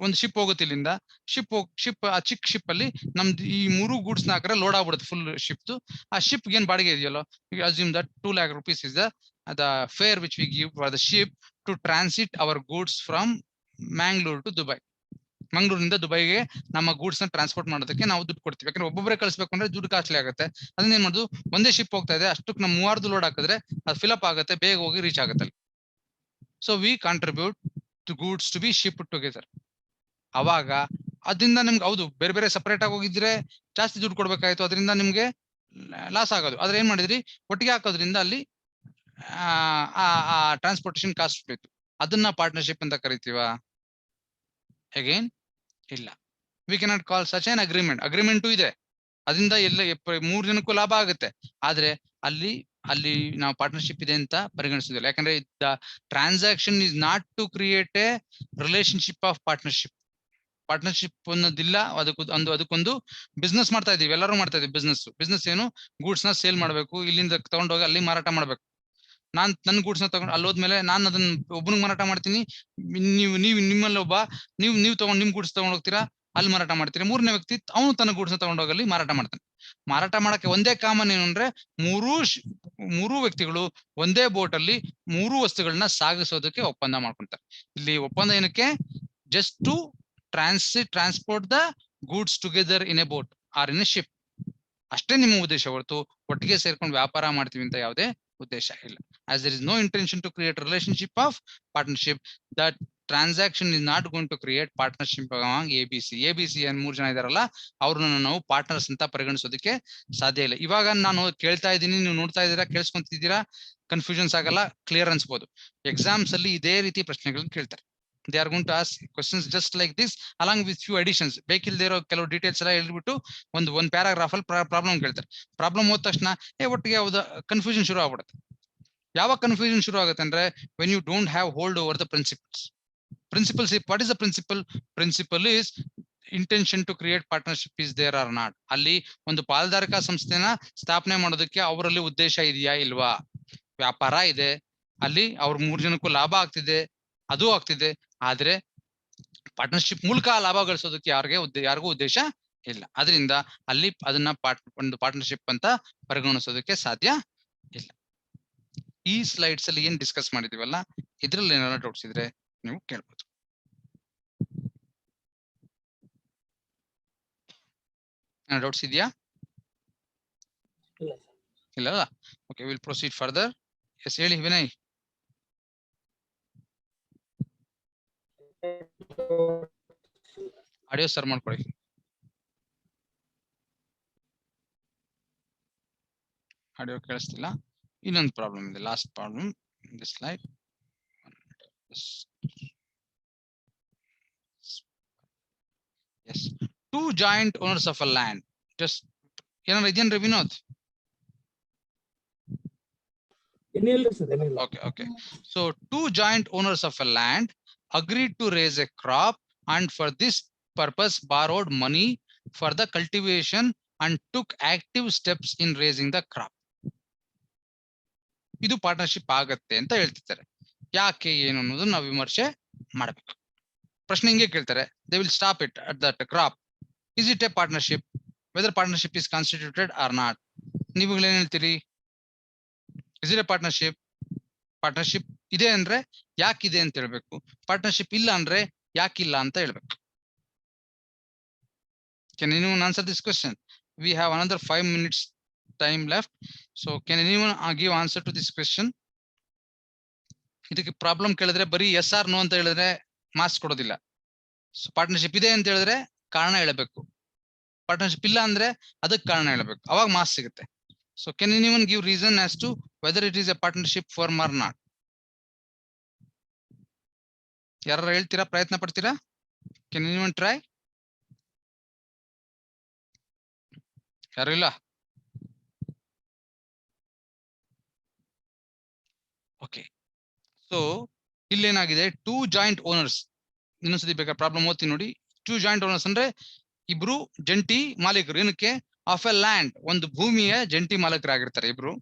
ಒಂದು ಶಿಪ್ ಹೋಗುತ್ತೆ ಇಲ್ಲಿಂದ, ಶಿಪ್ ಆ ಚಿಕ್ಕ ಶಿಪ್ ಅಲ್ಲಿ ನಮ್ದು ಈ 3 ಗೂಡ್ಸ್ ನ ಹಾಕಿದ್ರೆ ಲೋಡ್ ಆಗ್ಬಿಡುತ್ತೆ ಫುಲ್ ಶಿಪ್ದು. ಆ ಶಿಪ್ ಏನ್ ಬಾಡಿಗೆ ಇದೆಯಲ್ಲ, assume that 2 lakh rupees is the fare which we give for the ship to transit our goods from Mangalore to Dubai. ಮಂಗಳೂರಿನಿಂದ ದುಬೈಗೆ ನಮ್ಮ ಗೂಡ್ಸ್ ನ ಟ್ರಾನ್ಸ್ಪೋರ್ಟ್ ಮಾಡೋದಕ್ಕೆ ನಾವು ದುಡ್ಡು ಕೊಡ್ತೀವಿ. ಯಾಕಂದ್ರೆ ಒಬ್ಬೊಬ್ಬರೇ ಕಳಿಸ್ಬೇಕು ಅಂದ್ರೆ ದುಡ್ಡು ಕಾಸ್ಟ್ಲಿ ಆಗುತ್ತೆ. ಅದನ್ನ ಏನ್ ಮಾಡೋದು, ಒಂದೇ ಶಿಪ್ ಹೋಗ್ತಾ ಇದೆ, ಅಷ್ಟಕ್ಕೆ ನಾವು 3 ಲೋಡ್ ಹಾಕಿದ್ರೆ ಅದು ಫಿಲಪ್ ಆಗುತ್ತೆ, ಬೇಗ ಹೋಗಿ ರೀಚ್ ಆಗುತ್ತೆ ಅಲ್ಲಿ. So we contribute to goods to be shipped together. ಅವಾಗ ಅದರಿಂದ ನಿಮ್ಗೆ ಹೌದು ಬೇರೆ ಬೇರೆ ಸಪರೇಟ್ ಆಗಿ ಹೋಗಿದ್ರೆ ಜಾಸ್ತಿ ದುಡ್ಡು ಕೊಡ್ಬೇಕಾಯ್ತು, ಅದರಿಂದ ನಿಮ್ಗೆ ಲಾಸ್ ಆಗೋದು. ಆದ್ರೆ ಏನ್ ಮಾಡಿದ್ರಿ, ಒಟ್ಟಿಗೆ ಹಾಕೋದ್ರಿಂದ ಅಲ್ಲಿ ಟ್ರಾನ್ಸ್ಪೋರ್ಟೇಷನ್ ಕಾಸ್ಟ್ ಉಳಿತು. ಅದನ್ನ ಪಾರ್ಟ್ನರ್ಶಿಪ್ ಅಂತ ಕರಿತೀವ? ಅಗೇನ್ ಇಲ್ಲ. We cannot call such on agreement ಇದೆ, ಅದರಿಂದ 3 ಜನಕ್ಕೂ ಲಾಭ ಆಗುತ್ತೆ, ಆದ್ರೆ ಅಲ್ಲಿ ಅಲ್ಲಿ ನಾವು ಪಾರ್ಟ್ನರ್ಶಿಪ್ ಇದೆ ಅಂತ ಪರಿಗಣಿಸೋದಿಲ್ಲ. ಯಾಕಂದ್ರೆ the transaction is not to create a relationship of partnership. Partnership ಅನ್ನೋದಿಲ್ಲ, ಅದಕ್ಕೊಂದು ಬಿಸ್ನೆಸ್ ಮಾಡ್ತಾ ಇದೀವಿ, ಎಲ್ಲರೂ ಮಾಡ್ತಾ ಇದೀವಿ ಬಿಸ್ನೆಸ್ ಏನು, ಗೂಡ್ಸ್ ನ ಸೇಲ್ ಮಾಡ್ಬೇಕು, ಇಲ್ಲಿಂದ ತಗೊಂಡೋಗಿ ಅಲ್ಲಿ ಮಾರಾಟ ಮಾಡ್ಬೇಕು. ನಾನ್ ನನ್ನ ಗೂಡ್ಸ್ ನ ತಗೊಂಡು ಅಲ್ಲಿ ಹೋದ್ಮೇಲೆ ನಾನು ಅದನ್ನ ಒಬ್ಬನಿಗೆ ಮಾರಾಟ ಮಾಡ್ತೀನಿ, ನೀವು ನಿಮ್ಮಲ್ಲಿ ಒಬ್ಬ ನೀವು ತಗೊಂಡು ನಿಮ್ ಗೂಡ್ಸ್ ತಗೊಂಡ್ ಹೋಗ್ತೀರಾ, ಅಲ್ಲಿ ಮಾರಾಟ ಮಾಡ್ತೀರಿ. ಮೂರನೇ ವ್ಯಕ್ತಿ ಅವನು ತನ್ನ ಗೂಡ್ಸ್ ನ ತಗೊಂಡೋಗಲ್ಲಿ ಮಾರಾಟ ಮಾಡ್ತಾನೆ. ಮಾರಾಟ ಮಾಡಕ್ಕೆ ಒಂದೇ ಕಾಮನ್ ಏನು ಅಂದ್ರೆ ಮೂರೂ ವ್ಯಕ್ತಿಗಳು ಒಂದೇ ಬೋಟ್ ಅಲ್ಲಿ ಮೂರು ವಸ್ತುಗಳನ್ನ ಸಾಗಿಸೋದಕ್ಕೆ ಒಪ್ಪಂದ ಮಾಡ್ಕೊಂತಾರೆ. ಇಲ್ಲಿ ಒಪ್ಪಂದ ಏನಕ್ಕೆ, just to transport the goods together in a boat or in a ship. ಅಷ್ಟೇ ನಿಮ್ಮ ಉದ್ದೇಶ ಹೊರತು ಒಟ್ಟಿಗೆ ಸೇರ್ಕೊಂಡು ವ್ಯಾಪಾರ ಮಾಡ್ತೀವಿ ಅಂತ ಯಾವುದೇ ಉದ್ದೇಶ ಇಲ್ಲ. As there is no intention to create a relationship of partnership, that transaction is not going to create partnership among ABC ಏನ್ 3 ಜನ ಇದಾರಲ್ಲ ಅವ್ರನ್ನ ನಾವು ಪಾರ್ಟ್ನರ್ಸ್ ಅಂತ ಪರಿಗಣಿಸೋದಕ್ಕೆ ಸಾಧ್ಯ ಇಲ್ಲ. ಇವಾಗ ನಾನು ಕೇಳ್ತಾ ಇದ್ದೀನಿ, ನೀವು ನೋಡ್ತಾ ಇದ್ದೀರಾ, ಕೇಳಿಸ್ಕೊಂತಿದ್ದೀರಾ, ಕನ್ಫ್ಯೂಷನ್ಸ್ ಆಗಲ್ಲ, ಕ್ಲಿಯರ್ ಅನ್ಸ್ಬೋದು. ಎಕ್ಸಾಮ್ಸ್ ಅಲ್ಲಿ ಇದೇ ರೀತಿ ಪ್ರಶ್ನೆಗಳನ್ನ ಕೇಳ್ತಾರೆ. They are going to ask questions just like this along with few additions. ಬೇಕಿಲ್ಲದೆ ಇರೋ ಕೆಲವು ಡೀಟೇಲ್ಸ್ ಎಲ್ಲ ಹೇಳ್ಬಿಟ್ಟು ಒಂದು ಪ್ಯಾರಾಗ್ರಾಫ್ ಅಲ್ಲಿ ಪ್ರಾಬ್ಲಮ್ ಕೇಳ್ತಾರೆ. ಪ್ರಾಬ್ಲಮ್ ಓದ ತಕ್ಷಣ ಒಟ್ಟಿಗೆ ಯಾವ್ದು ಕನ್ಫ್ಯೂಷನ್ ಶುರು ಆಗ್ಬಿಡುತ್ತೆ. ಯಾವಾಗ ಕನ್ಫ್ಯೂಷನ್ ಶುರು ಆಗುತ್ತೆ ಅಂದ್ರೆ when you don't have hold over the principles. What is the principle is intention to create partnership is there or not. ಅಲ್ಲಿ ಒಂದು ಪಾಲುದಾರಿಕಾ ಸಂಸ್ಥೆನ ಸ್ಥಾಪನೆ ಮಾಡೋದಕ್ಕೆ ಅವರಲ್ಲಿ ಉದ್ದೇಶ ಇದೆಯಾ ಇಲ್ವಾ, ವ್ಯಾಪಾರ ಇದೆ, ಅಲ್ಲಿ ಅವ್ರ 3 ಜನಕ್ಕೂ ಲಾಭ ಆಗ್ತಿದೆ, ಅದು ಆಗ್ತಿದೆ, ಆದ್ರೆ ಪಾರ್ಟ್ನರ್ಶಿಪ್ ಮೂಲಕ ಲಾಭ ಗಳಿಸೋದಕ್ಕೆ ಯಾರಿಗೂ ಉದ್ದೇಶ ಇಲ್ಲ. ಅದರಿಂದ ಅಲ್ಲಿ ಅದನ್ನ ಒಂದು ಪಾರ್ಟ್ನರ್ಶಿಪ್ ಅಂತ ಪರಿಗಣಿಸೋದಕ್ಕೆ ಸಾಧ್ಯ ಇಲ್ಲ. ಈ ಸ್ಲೈಡ್ಸ್ ಅಲ್ಲಿ ಏನ್ ಡಿಸ್ಕಸ್ ಮಾಡಿದೀವಲ್ಲ, ಇದ್ರಲ್ಲಿ ಏನಾದ್ರು ಡೌಟ್ಸ್ ಇದ್ರೆ ನೀವು ಕೇಳ್ಬೋದು. ಡೌಟ್ಸ್ ಇದೆಯಾ? ಇಲ್ಲ. Okay, will proceed further. Yes, ಹೇಳಿ ವಿನಯ್. ಆಡಿಯೋ ಸರ್ ಮಾಡ್ಕೊಳ್ಳಿ. ಆಡಿಯೋ ಕೇಳಿಸ್ತಿಲ್ಲ. ಇನ್ನೊಂದು ಪ್ರಾಬ್ಲಮ್ ಇದೆ, last problem in this slide. Yes, 2 joint owners of a land. Just ಏನಾರ ಇದೇನ್ರಿ Vinod? Okay. So 2 joint owners of a land agreed to raise a crop and for this purpose borrowed money for the cultivation and took active steps in raising the crop. ಇದು partnership ಆಗತ್ತೆ ಅಂತ ಹೇಳ್ತಿದ್ದಾರೆ. ಯಾಕೆ ಏನು ಅನ್ನೋದು ನಾವು ವಿಮರ್ಶೆ ಮಾಡಬೇಕು. ಪ್ರಶ್ನೆ ಹಿಂಗೆ ಕೇಳ್ತಾರೆ, they will stop it at that crop. Is it a partnership? Whether partnership is constituted or not. ನೀವುಗಳು ಏನ್ ಹೇಳ್ತೀರಿ? Is it a partnership? Partnership ಇದೆ ಅಂದ್ರೆ ಯಾಕಿದೆ ಅಂತ ಹೇಳ್ಬೇಕು, ಪಾರ್ಟ್ನರ್ಶಿಪ್ ಇಲ್ಲ ಅಂದ್ರೆ ಯಾಕಿಲ್ಲ ಅಂತ ಹೇಳ್ಬೇಕು. Can anyone answer this question? We have another 5 minutes time left. So can anyone give answer to this question? ಇದಕ್ಕೆ ಪ್ರಾಬ್ಲಮ್ ಕೇಳಿದ್ರೆ ಬರೀ ಎಸ್ ಆರ್ ನೋ ಅಂತ ಹೇಳಿದ್ರೆ ಮಾರ್ಕ್ಸ್ ಕೊಡೋದಿಲ್ಲ. ಸೊ ಪಾರ್ಟ್ನರ್ಶಿಪ್ ಇದೆ ಅಂತ ಹೇಳಿದ್ರೆ ಕಾರಣ ಹೇಳಬೇಕು, ಪಾರ್ಟ್ನರ್ಶಿಪ್ ಇಲ್ಲ ಅಂದ್ರೆ ಅದಕ್ಕೆ ಕಾರಣ ಹೇಳಬೇಕು, ಅವಾಗ ಮಾರ್ಕ್ಸ್ ಸಿಗುತ್ತೆ. So can anyone give reason as to whether it is a partnership firm or not? ಯಾರು ಹೇಳ್ತೀರಾ, ಪ್ರಯತ್ನ ಪಡ್ತೀರಾ? Can anyone try? ಯಾರು ಇಲ್ಲ? ಓಕೆ, ಸೊ ಇಲ್ಲೇನಾಗಿದೆ, 2 ಜಾಯಿಂಟ್ ಓನರ್ಸ್. ಇನ್ನೊಂದ್ಸತಿ ಬೇಕಾದ್ರೆ ಪ್ರಾಬ್ಲಮ್ ಓದ್ತೀನಿ ನೋಡಿ. 2 ಜಾಯಿಂಟ್ ಓನರ್ಸ್ ಅಂದ್ರೆ ಇಬ್ರು ಜಂಟಿ ಮಾಲೀಕರು. ಏನಕ್ಕೆ? ಆಫ್ ಎ ಲ್ಯಾಂಡ್, ಒಂದು ಭೂಮಿಯ ಜಂಟಿ ಮಾಲೀಕರಾಗಿರ್ತಾರೆ ಇಬ್ರು.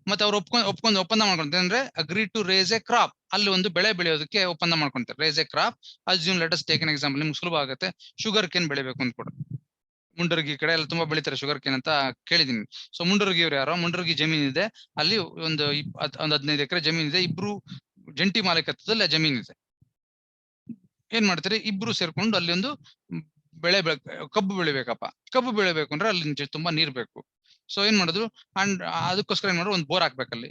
ಮತ್ತೆ ಅವ್ರು ಒಪ್ಪಂದ ಮಾಡ್ಕೊಂತಾರೆ ಅಂದ್ರೆ agree to raise a crop. ಅಲ್ಲಿ ಒಂದು ಬೆಳೆ ಬೆಳೆಯೋದಕ್ಕೆ ಒಪ್ಪಂದ ಮಾಡ್ಕೊಂತಾರೆ. Raise a crop. Assume let us take an example, ನಿಮ್ಗೆ ಸುಲಭ ಆಗುತ್ತೆ. ಶುಗರ್ ಕೇನ್ ಬೆಳಿಬೇಕು ಅಂತ ಕೂಡ, ಮುಂಡರ್ಗಿ ಕಡೆ ಎಲ್ಲ ತುಂಬಾ ಬೆಳಿತಾರೆ ಶುಗರ್ ಕೇನ್ ಅಂತ ಕೇಳಿದೀನಿ. ಸೊ ಮುಂಡರ್ಗಿ ಅವ್ರು ಯಾರೋ, ಮುಂಡರ್ಗಿ ಜಮೀನ್ ಇದೆ, ಅಲ್ಲಿ ಒಂದು 15 ಎಕರೆ ಜಮೀನ್ ಇದೆ, ಇಬ್ರು ಜಂಟಿ ಮಾಲೀಕತ್ವದಲ್ಲಿ ಆ ಜಮೀನ್ ಇದೆ. ಏನ್ ಮಾಡ್ತಾರೆ, ಇಬ್ರು ಸೇರ್ಕೊಂಡು ಅಲ್ಲಿ ಒಂದು ಕಬ್ಬು ಬೆಳಿಬೇಕಪ್ಪ. ಕಬ್ಬು ಬೆಳಿಬೇಕು ಅಂದ್ರೆ ಅಲ್ಲಿ ತುಂಬಾ ನೀರ್ ಬೇಕು. ಸೊ ಏನ್ ಮಾಡಿದ್ರು, ಅಂಡ್ ಅದಕ್ಕೋಸ್ಕರ ಏನ್ ಮಾಡಿದ್ರು, ಒಂದು ಬೋರ್ ಹಾಕ್ಬೇಕಲ್ಲಿ.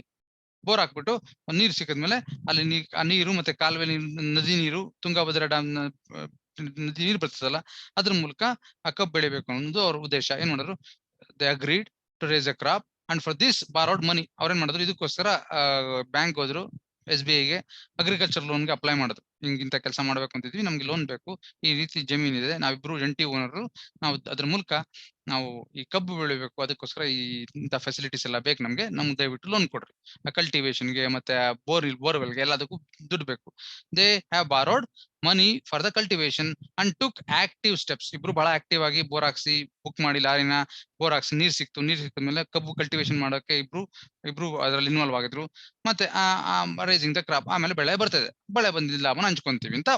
ಬೋರ್ ಹಾಕ್ಬಿಟ್ಟು ನೀರು ಸಿಕ್ಕದ್ಮೇಲೆ ಅಲ್ಲಿ ಆ ನೀರು ಮತ್ತೆ ಕಾಲುವೆ ನೀರು, ನದಿ ನೀರು, ತುಂಗಭದ್ರಾ ಡ್ಯಾಮ್ ನದಿ ನೀರು ಬರ್ತದಲ್ಲ, ಅದ್ರ ಮೂಲಕ ಆ ಕಬ್ಬು ಬೆಳಿಬೇಕು ಅನ್ನೋದು ಅವ್ರ ಉದ್ದೇಶ. ಏನ್ ಮಾಡಿದ್ರು, they agreed to raise a crop and for this borrowed money. ಅವ್ರೇನ್ ಮಾಡಿದ್ರು, ಇದಕ್ಕೋಸ್ಕರ ಬ್ಯಾಂಕ್ ಹೋದ್ರು, SBI ಗೆ ಅಗ್ರಿಕಲ್ಚರ್ ಲೋನ್ಗೆ ಅಪ್ಲೈ ಮಾಡಿದ್ರು. ಹಿಂಗಿಂತ ಕೆಲಸ ಮಾಡ್ಬೇಕು ಅಂತಿದ್ವಿ, ನಮ್ಗೆ ಲೋನ್ ಬೇಕು, ಈ ರೀತಿ ಜಮೀನ್ ಇದೆ, ನಾವಿಬ್ರು ಜಂಟಿ ಓನರ್, ನಾವು ಅದ್ರ ಮೂಲಕ ನಾವು ಈ ಕಬ್ಬು ಬೆಳಿಬೇಕು, ಅದಕ್ಕೋಸ್ಕರ ಈ ಇಂಥ ಫೆಸಿಲಿಟೀಸ್ ಎಲ್ಲ ಬೇಕು ನಮ್ಗೆ ದಯವಿಟ್ಟು ಲೋನ್ ಕೊಡ್ರಿ. ಕಲ್ಟಿವೇಶನ್ಗೆ ಮತ್ತೆ ಬೋರ್ವೆಲ್ಗೆ ಎಲ್ಲದಕ್ಕೂ ದುಡ್ಡು ಬೇಕು. They have borrowed money for the cultivation and took active steps. ಇಬ್ರು ಬಹಳ ಆಕ್ಟಿವ್ ಆಗಿ ಬೋರ್ ಹಾಕ್ಸಿ ಬುಕ್ ಮಾಡಿ ಲಾರಿನ ಬೋರ್ ಹಾಕ್ಸಿ ನೀರ್ ಸಿಕ್ಕಿದ್ಮೇಲೆ ಕಬ್ಬು ಕಲ್ಟಿವೇಶನ್ ಮಾಡೋಕೆ ಇಬ್ರು ಅದರಲ್ಲಿ ಇನ್ವಾಲ್ವ್ ಆಗಿದ್ರು. ಮತ್ತೆ ರೈಸಿಂಗ್ ದ ಕ್ರಾಪ್, ಆಮೇಲೆ ಬೆಳೆ ಬರ್ತದೆ, ಬೆಳೆ ಬಂದಿದ್ದ ಲಾಭನ ಹಂಚ್ಕೊಂತೀವಿ ಅಂತ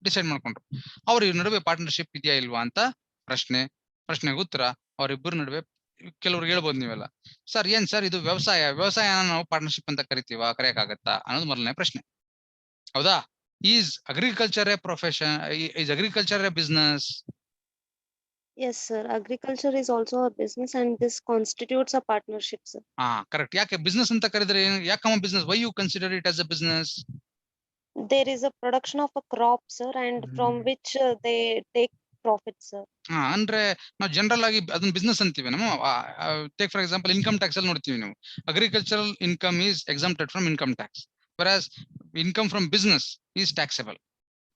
ಡಿಸೈಡ್ ಮಾಡ್ಕೊಂಡ್ರು. ಅವ್ರ ನಡುವೆ ಪಾರ್ಟ್ನರ್ಶಿಪ್ ಇದೆಯಾ ಇಲ್ವಾ ಅಂತ ಪ್ರಶ್ನೆಗೆ ಉತ್ತರ, ಅವರಿಬ್ಬರ ನಡುವೆ ಕೆಲವ್ರಿಗೆ ಹೇಳ್ಬೋದು ನೀವೆಲ್ಲ, ಸರ್ ಏನ್ ಸರ್ ಇದು ವ್ಯವಸಾಯನ ನಾವು ಪಾರ್ಟ್ನರ್ಶಿಪ್ ಅಂತ ಕರೆಯಕ್ಕಾಗತ್ತಾ ಅನ್ನೋದು ಮೊದಲನೇ ಪ್ರಶ್ನೆ. ಹೌದಾ? Is agriculture A profession? Is agriculture A business? Yes, sir. Agriculture is also a business and this constitutes a partnership, sir. Correct. ಯಾಕೆ ಬಿಸ್ನೆಸ್ ಅಂತ ಕರೆದ್ರೆ ಯಾಕಮ್ಮ business? Why you consider it as a business? There is a production of a crop, sir, and from which they take profit, sir. ಅಂದ್ರೆ ನಾವು general ಆಗಿ ಅದನ್ನ business ಅಂತೀವಿ. ನಾವು take for example income tax ಅಲ್ಲಿ ನೋಡ್ತೀವಿ ನೀವು, agricultural income is exempted from income tax, whereas income from business is taxable.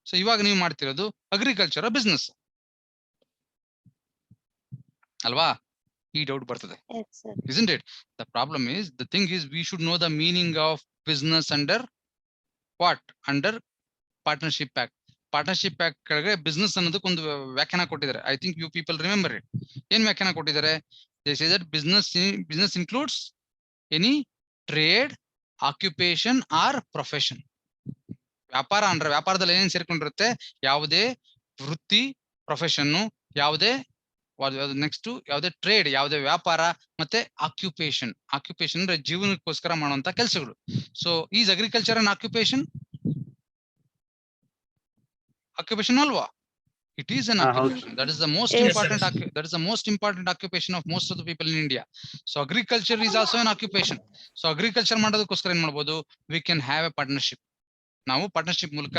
So ಇವಾಗ ನೀವು ಮಾಡ್ತಿರೋದು ಅಗ್ರಿಕಲ್ಚರ್ ಬಿಸ್ನೆಸ್ ಅಲ್ವಾ? ಈ ಡೌಟ್ ಬರ್ತದೆ. Yes, sir. Isn't it? The problem is, the thing is, we should know the meaning of business under what? Under partnership act. Partnership act ಕೆಳಗೆ business ಅನ್ನೋದಕ್ಕೆ ಒಂದು ವ್ಯಾಖ್ಯಾನ ಕೊಟ್ಟಿದ್ದಾರೆ. I think you people remember it. ಏನ್ ವ್ಯಾಖ್ಯಾನ ಕೊಟ್ಟಿದ್ದಾರೆ? They say that business includes any trade, occupation or profession. ವ್ಯಾಪಾರ ಅಂದ್ರೆ ವ್ಯಾಪಾರದಲ್ಲಿ ಏನೇನು ಸೇರ್ಕೊಂಡಿರುತ್ತೆ? ಯಾವುದೇ ವೃತ್ತಿ, ಪ್ರೊಫೆಷನ್, ಯಾವುದೇ ನೆಕ್ಸ್ಟ್ ಯಾವುದೇ ಟ್ರೇಡ್, ಯಾವುದೇ ವ್ಯಾಪಾರ, ಮತ್ತೆ ಆಕ್ಯುಪೇಷನ್ ಅಂದ್ರೆ ಜೀವನಕ್ಕೋಸ್ಕರ ಮಾಡುವಂತ ಕೆಲಸಗಳು. So is agriculture an occupation ಅಲ್ವಾ? It is an occupation. That is the most important. That is the most important occupation of most of the people in India. So agriculture is also an occupation. So agriculture ಮಾಡೋದಕ್ಕೋಸ್ಕರ ಏನ್ ಮಾಡ್ಬೋದು? We can have a partnership. ನಾವು partnership ಮೂಲಕ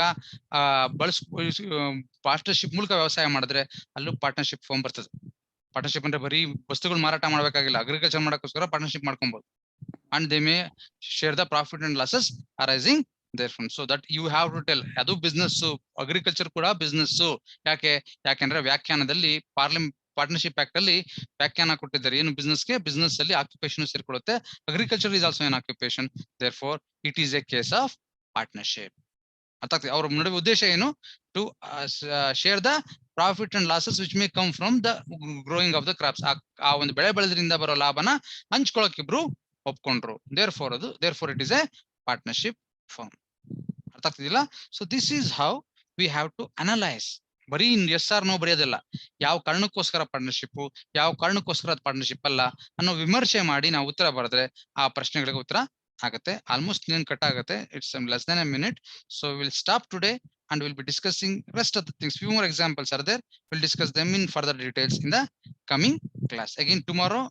partnership ಮೂಲಕ ವ್ಯವಸಾಯ ಮಾಡಿದ್ರೆ ಅಲ್ಲೂ partnership firm ಬರ್ತದೆ. ಪಾರ್ಟ್ನರ್ಶಿಪ್ ಅಂದ್ರೆ ಬರೀ ವಸ್ತುಗಳು ಮಾರಾಟ ಮಾಡಬೇಕಾಗಿಲ್ಲ, ಅಗ್ರಿಕಲ್ಚರ್ ಮಾಡೋಕ್ಕೋಸ್ಕರ ಪಾರ್ಟ್ನರ್ಶಿಪ್ ಮಾಡ್ಕೊಬಹುದು. And they may share the profit and losses arising therefrom. So that you have to tell ಅದು ಬಿಸ್ನೆಸ್, ಅಗ್ರಿಕಲ್ಚರ್ ಕೂಡ ಬಿಸ್ನೆಸ್. ಯಾಕೆಂದ್ರೆ ವ್ಯಾಖ್ಯಾನದಲ್ಲಿ ಪಾರ್ಟ್ನರ್ಶಿಪ್ ಆಕ್ಟ್ ಅಲ್ಲಿ ವ್ಯಾಖ್ಯಾನ ಕೊಟ್ಟಿದ್ದಾರೆ. ಏನು ಬಿಸ್ನೆಸ್ಗೆ? ಬಿಸ್ನೆಸ್ ಅಲ್ಲಿ ಆಕ್ಯುಪೇಷನ್ ಸೇರ್ಕೊಳ್ಳುತ್ತೆ. Agriculture is also an occupation, therefore it is a case of partnership. ಅರ್ಥ ಆಗ್ತದೆ? ಅವ್ರ ನಡುವೆ ಉದ್ದೇಶ ಏನು? To share the profit and losses which may come from the growing of the crops. ಆ ಒಂದು ಬೆಳೆ ಬೆಳೆದ್ರಿಂದ ಬರೋ ಲಾಭನ ಹಂಚ್ಕೊಳಕ್ ಇಬ್ರು ಒಪ್ಕೊಂಡ್ರು. therefore it is a partnership firm. ಅರ್ಥ ಆಗ್ತಿದಿಲ್ಲ? So this is how we have to analyse. ಬರೀ ಎಸ್ ಆರ್ ನೋ ಬರೆಯೋದಿಲ್ಲ. ಯಾವ ಕಾರಣಕ್ಕೋಸ್ಕರ ಪಾರ್ಟ್ನರ್ಶಿಪ್, ಯಾವ ಕಾರಣಕ್ಕೋಸ್ಕರ ಪಾರ್ಟ್ನರ್ಶಿಪ್ ಅಲ್ಲ ಅನ್ನೋ ವಿಮರ್ಶೆ ಮಾಡಿ ನಾವು ಉತ್ತರ ಬರೆದ್ರೆ ಆ ಪ್ರಶ್ನೆಗಳಿಗೆ ಉತ್ತರ ಆಗುತ್ತೆ. ಆಲ್ಮೋಸ್ಟ್ ನೇನ್ ಕಟ್ ಆಗುತ್ತೆ. It's less than A minute. So will stop today and we'll be discussing rest of the things. Few more examples are there. We'll discuss them in further details in the coming class. Again tomorrow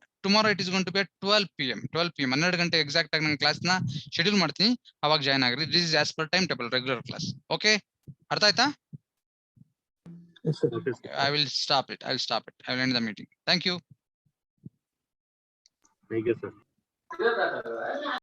it is going to be at 12 PM 12 ಗಂಟೆ exact ಆಗಿ ನಾನು class ನ schedule ಮಾಡ್ತೀನಿ, ಅವಾಗ join agri. This is as per time table, regular class. Okay, ಅರ್ಥ ಆಯ್ತಾ? I will stop it. I will end the meeting. Thank you. Thank you, sir.